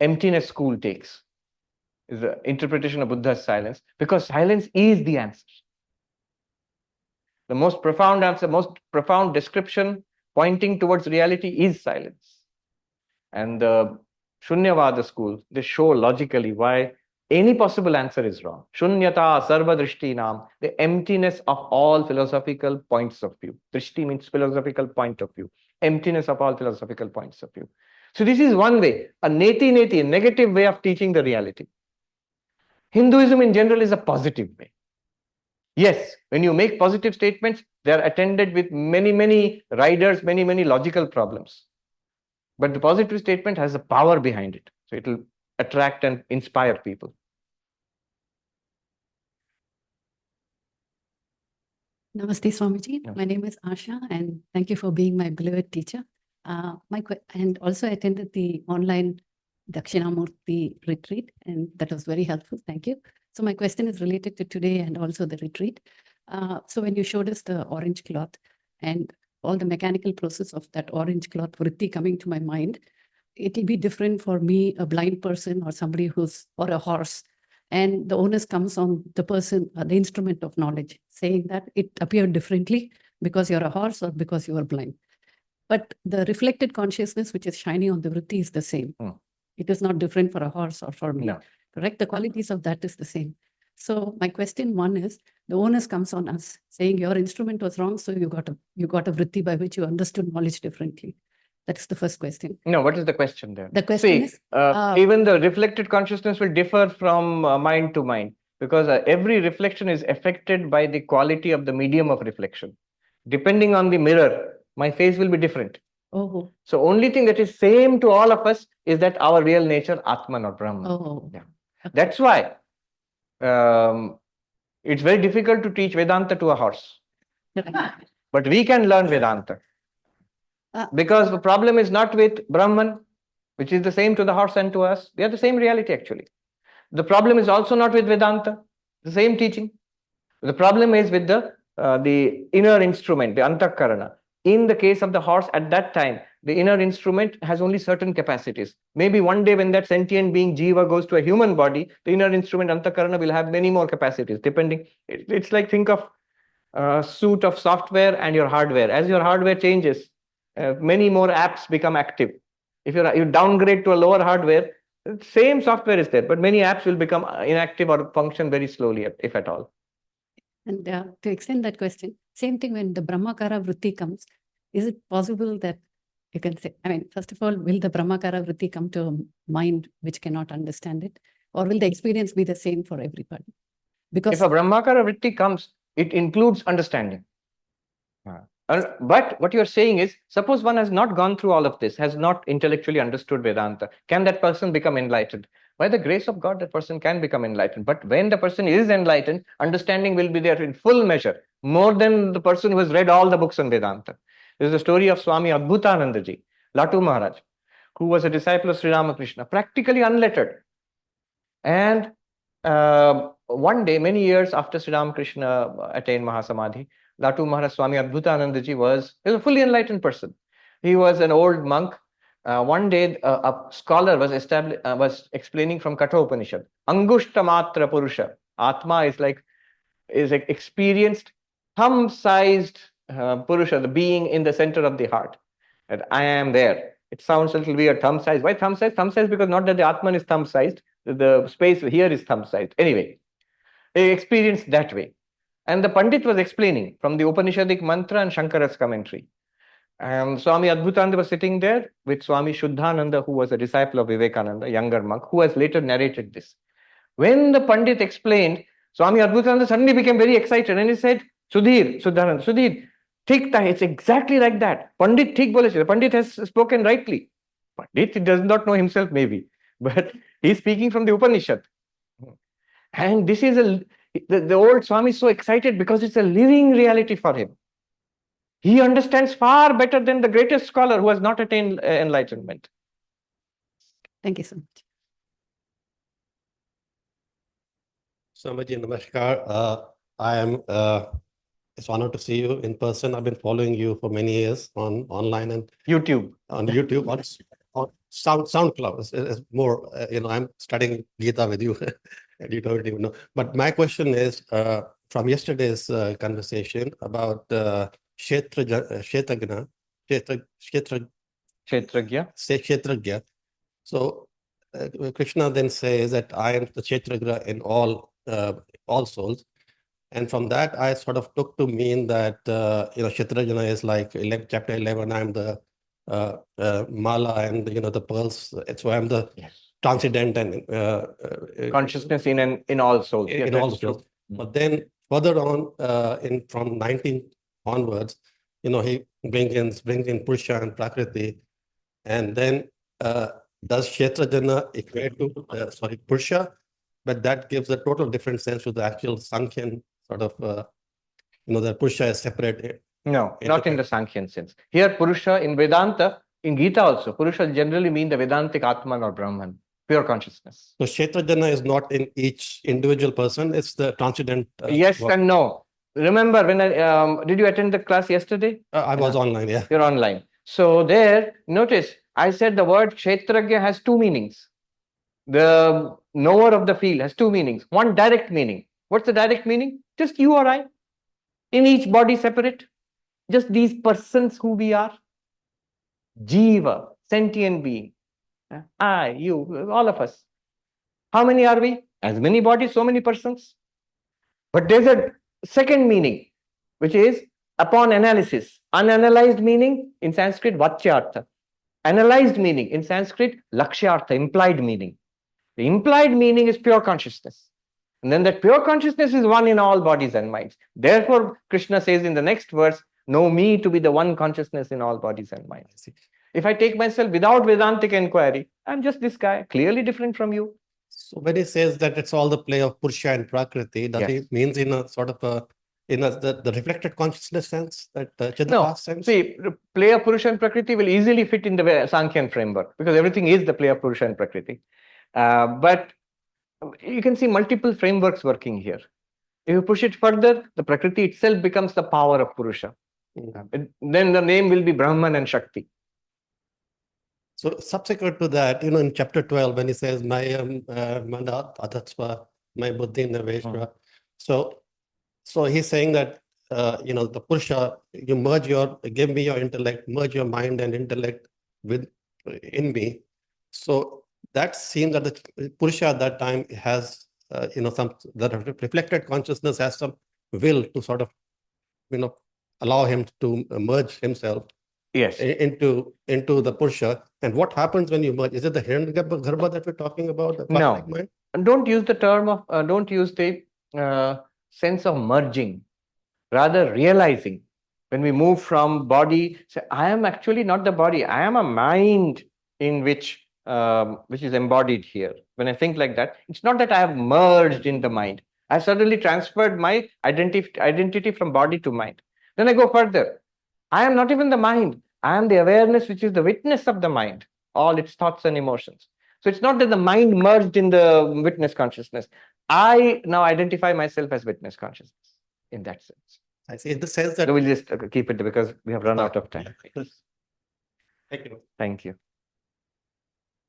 emptiness school takes, is the interpretation of Buddha's silence, because silence is the answer. The most profound answer, most profound description pointing towards reality is silence. And the Shunyavada school, they show logically why any possible answer is wrong. Shunyata sarva drishtinam, the emptiness of all philosophical points of view. Drishti means philosophical point of view. Emptiness of all philosophical points of view. So this is one way, a neti, negative way of teaching the reality. Hinduism in general is a positive way. Yes, when you make positive statements, they are attended with many riders, many logical problems. But the positive statement has a power behind it. So it will attract and inspire people. Namaste, Swamiji. Namaste. My name is Asha, and thank you for being my beloved teacher. And also attended the online Dakshinamurti retreat, and that was very helpful. Thank you. So my question is related to today and also the retreat. So when you showed us the orange cloth and all the mechanical process of that orange cloth vritti coming to my mind, it will be different for me, a blind person or somebody or a horse. And the onus comes on the person, the instrument of knowledge, saying that it appeared differently because you're a horse or because you are blind. But the reflected consciousness, which is shining on the vritti, is the same. It is not different for a horse or for me. No. Correct? The qualities of that is the same. So my question one is, the onus comes on us, saying your instrument was wrong, so you got a vritti by which you understood knowledge differently. That's the first question. No, what is the question there? The question is, even the reflected consciousness will differ from mind to mind, because every reflection is affected by the quality of the medium of reflection. Depending on the mirror, my face will be different. oh, So only thing that is same to all of us is that our real nature, Atman or Brahman. oh, Yeah. That's why it's very difficult to teach Vedanta to a horse. But we can learn Vedanta. Because the problem is not with Brahman, which is the same to the horse and to us. They are the same reality actually. The problem is also not with Vedanta, the same teaching. The problem is with the inner instrument, the Antakarana. In the case of the horse at that time, the inner instrument has only certain capacities. Maybe one day when that sentient being Jiva goes to a human body, the inner instrument Antakarana will have many more capacities, depending. It's like, think of a suite of software and your hardware. As your hardware changes, many more apps become active. If you downgrade to a lower hardware, same software is there, but many apps will become inactive or function very slowly, if at all. And to extend that question, same thing when the Brahmakara vritti comes, is it possible that you can say, first of all, will the Brahmakara vritti come to a mind which cannot understand it? Or will the experience be the same for everybody? Because if a Brahmakara vritti comes, it includes understanding. But what you're saying is, suppose one has not gone through all of this, has not intellectually understood Vedanta, can that person become enlightened? By the grace of God, that person can become enlightened. But when the person is enlightened, understanding will be there in full measure, more than the person who has read all the books on Vedanta. This is the story of Swami Adbhutananda Ji, Latu Maharaj, who was a disciple of Sri Ramakrishna, practically unlettered. And one day, many years after Sri Ramakrishna attained Mahasamadhi, Latu Maharaj Swami Adbhutananda Ji was a fully enlightened person. He was an old monk. One day, a scholar was explaining from Katha Upanishad. Angushta matra purusha. Atma is experienced thumb-sized purusha, the being in the center of the heart. That I am there. It sounds a little weird. Thumb-sized. Why thumb-sized? Thumb-sized because not that the Atman is thumb-sized. The space here is thumb-sized. Anyway, experienced that way. And the Pandit was explaining from the Upanishadic mantra and Shankara's commentary. And Swami Adbhutananda was sitting there with Swami Shuddhananda, who was a disciple of Vivekananda, a younger monk, who has later narrated this. When the Pandit explained, Swami Adbhutananda suddenly became very excited and he said, Sudhir, Shuddhananda, Sudhir, thik tha, it's exactly like that. Pandit thik bole, the Pandit has spoken rightly. Pandit does not know himself maybe, but he's speaking from the Upanishad. And this is the old Swami is so excited because it's a living reality for him. He understands far better than the greatest scholar who has not attained enlightenment. Thank you so much. Swamiji, namaskar. I am, it's an honor to see you in person. I've been following you for many years online and YouTube. on YouTube, on SoundCloud. It's more, I'm studying Gita with you. And you don't even know. But my question is from yesterday's conversation about Kshetragya. Kshetragya. So Krishna then says that I am the Kshetragya in all souls. And from that, I sort of took to mean that, Kshetragya is like chapter 11, I'm the mala and, the pearls. So I'm the transcendent and Consciousness in all souls. In all souls. But then further on, from 19 onwards, he brings in Purusha and Prakriti. And then does Kshetrajana equate to Purusha? But that gives a total different sense to the actual Sankhyan sort of, the Purusha is separate. No, not in the Sankhyan sense. Here, Purusha in Vedanta, in Gita also, Purusha generally mean the Vedantic Atman or Brahman, pure consciousness. So Kshetrajana is not in each individual person, it's the transcendent. Yes and no. Remember, when did you attend the class yesterday? I was online, yeah. You're online. So there, notice, I said the word Kshetragya has two meanings. The knower of the field has two meanings. One direct meaning. What's the direct meaning? Just you or I. In each body separate. Just these persons who we are. Jiva, sentient being. I, you, all of us. How many are we? As many bodies, so many persons. But there's a second meaning, which is upon analysis. Unanalyzed meaning in Sanskrit, Vachyartha. Analyzed meaning in Sanskrit, Lakshyartha, implied meaning. The implied meaning is pure consciousness. And then that pure consciousness is one in all bodies and minds. Therefore, Krishna says in the next verse, know me to be the one consciousness in all bodies and minds. If I take myself without Vedantic inquiry, I'm just this guy, clearly different from you. So when he says that it's all the play of Purusha and Prakriti, does he means in a sort of the reflected consciousness sense, that Chidapast sense? See, the play of Purusha and Prakriti will easily fit in the Sankhyan framework because everything is the play of Purusha and Prakriti. But you can see multiple frameworks working here. If you push it further, the Prakriti itself becomes the power of Purusha. Then the name will be Brahman and Shakti. So subsequent to that, in chapter 12, when he says, Mayam Manat Atatsva, my Buddhi Naveshra. So he's saying that, the Purusha, you give me your intellect, merge your mind and intellect in me. So that seems that the Purusha at that time has, the reflected consciousness has some will to sort of, allow him to merge himself into the Purusha. And what happens when you merge? Is it the Hiranyagarbha that we're talking about? No, don't use the term of, don't use the sense of merging, rather realizing. When we move from body, say, I am actually not the body, I am a mind in which is embodied here. When I think like that, it's not that I have merged in the mind. I suddenly transferred my identity from body to mind. Then I go further. I am not even the mind. I am the awareness which is the witness of the mind, all its thoughts and emotions. So it's not that the mind merged in the witness consciousness. I now identify myself as witness consciousness in that sense. I see. In the sense that So we'll just keep it because we have run out of time. Thank you. Thank you.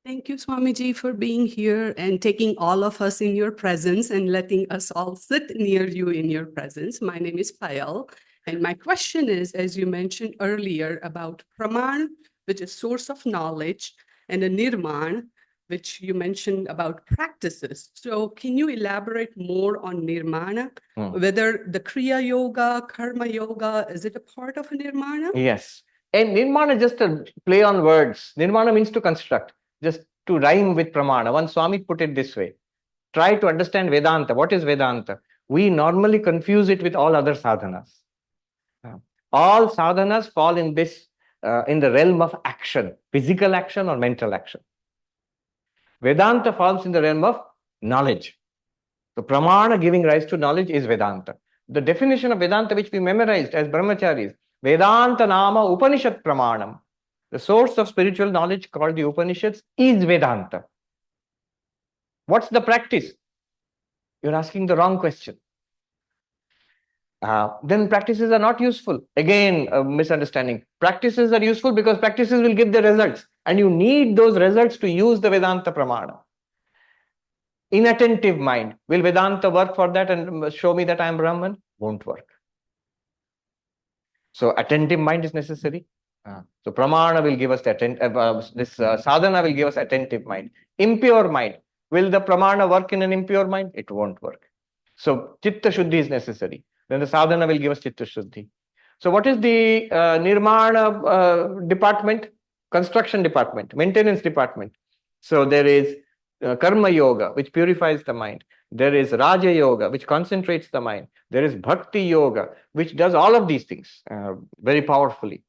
Thank you, Swamiji, for being here and taking all of us in your presence and letting us all sit near you in your presence. My name is Payal, and my question is, as you mentioned earlier, about Praman, which is source of knowledge, and a Nirman, which you mentioned about practices. So can you elaborate more on nirmana? Whether the Kriya Yoga, Karma Yoga, is it a part of a nirmana? Yes. And nirmana is just a play on words. Nirmana means to construct, just to rhyme with pramana. One Swami put it this way. Try to understand Vedanta. What is Vedanta? We normally confuse it with all other sadhanas. All sadhanas fall in this, in the realm of action, physical action or mental action. Vedanta falls in the realm of knowledge. So pramana giving rise to knowledge is Vedanta. The definition of Vedanta which we memorized as brahmacharis, Vedanta nama Upanishad pramanam. The source of spiritual knowledge called the Upanishads is Vedanta. What's the practice? You're asking the wrong question. Then practices are not useful. Again, a misunderstanding. Practices are useful because practices will give the results. And you need those results to use the Vedanta pramana. Inattentive mind. Will Vedanta work for that and show me that I am Brahman? Won't work. So attentive mind is necessary. So pramana will give us the sadhana will give us attentive mind. Impure mind. Will the pramana work in an impure mind? It won't work. So chitta shuddhi is necessary. Then the sadhana will give us chitta shuddhi. So what is the nirmana department? Construction department, maintenance department. So there is karma yoga, which purifies the mind. There is raja yoga, which concentrates the mind. There is bhakti yoga, which does all of these things very powerfully.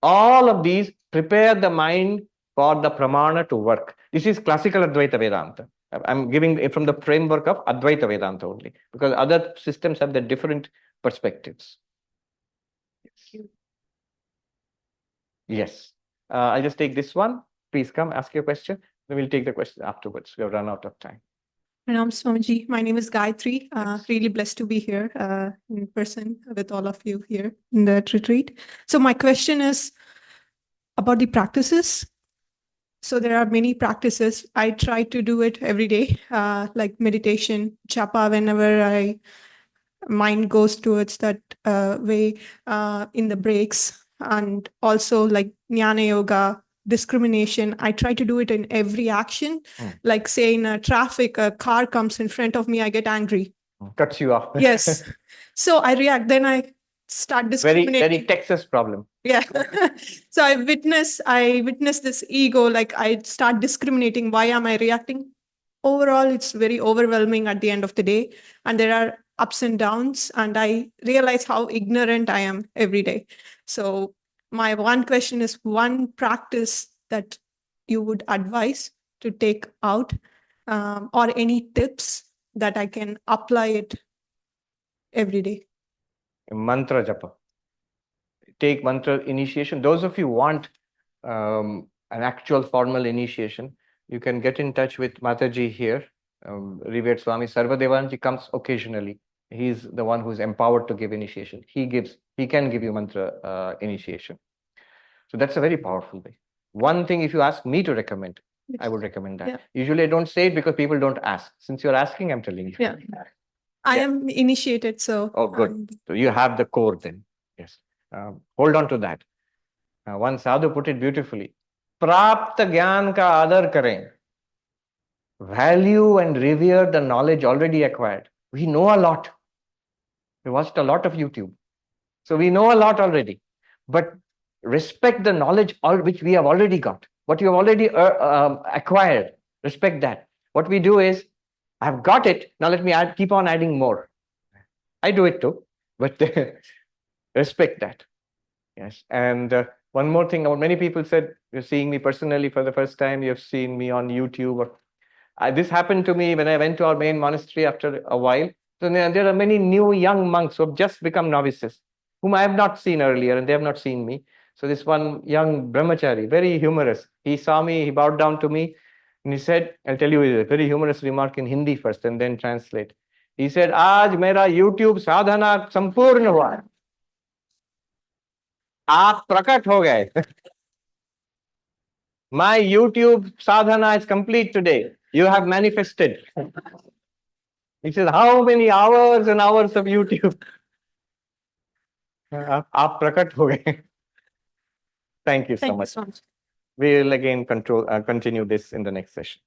All of these prepare the mind for the pramana to work. This is classical Advaita Vedanta. I'm giving it from the framework of Advaita Vedanta only, because other systems have the different perspectives. Yes. I'll just take this one. Please come, ask your question. Then we'll take the question afterwards. We have run out of time. Pranam Swamiji. My name is Gayatri. Really blessed to be here in person with all of you here in that retreat. So my question is about the practices. So there are many practices. I try to do it every day, like meditation, japa, whenever mind goes towards that way in the breaks, and also like jnana yoga, discrimination. I try to do it in every action. Like say in traffic, a car comes in front of me, I get angry. Cuts you off. Yes. So I react, then I start discriminating. Very Texas problem. Yeah. So I witness this ego, like I start discriminating. Why am I reacting? Overall, it's very overwhelming at the end of the day. And there are ups and downs. And I realize how ignorant I am every day. So my one question is one practice that you would advise to take out, or any tips that I can apply it every day. Mantra japa. Take mantra initiation. Those of you who want an actual formal initiation, you can get in touch with Mataji here. Revered Swami Sarvapriyananda comes occasionally. He's the one who's empowered to give initiation. He can give you mantra initiation. So that's a very powerful way. One thing, if you ask me to recommend, I would recommend that. Yeah. Usually I don't say it because people don't ask. Since you're asking, I'm telling you. Yeah. I am initiated, so. Oh, good. So you have the core then. Yes. Hold on to that. One sadhu put it beautifully. Prapta gyan ka adar kare. Value and revere the knowledge already acquired. We know a lot. We watched a lot of YouTube. So we know a lot already. But respect the knowledge which we have already got. What you have already acquired. Respect that. What we do is, I've got it. Now let me keep on adding more. I do it too. But respect that. Yes. And one more thing, many people said, you're seeing me personally for the first time, you've seen me on YouTube. This happened to me when I went to our main monastery after a while. So there are many new young monks who have just become novices, whom I have not seen earlier, and they have not seen me. So this one young brahmachari, very humorous, he saw me, he bowed down to me, and he said, I'll tell you a very humorous remark in Hindi first and then translate. He said, Aaj mera YouTube sadhana sampurna hua. आप प्रकट हो गए. My YouTube sadhana is complete today. You have manifested. He says, how many hours and hours of YouTube? आप प्रकट हो गए. Thank you so much. Thank you so much. We will again continue this in the next session.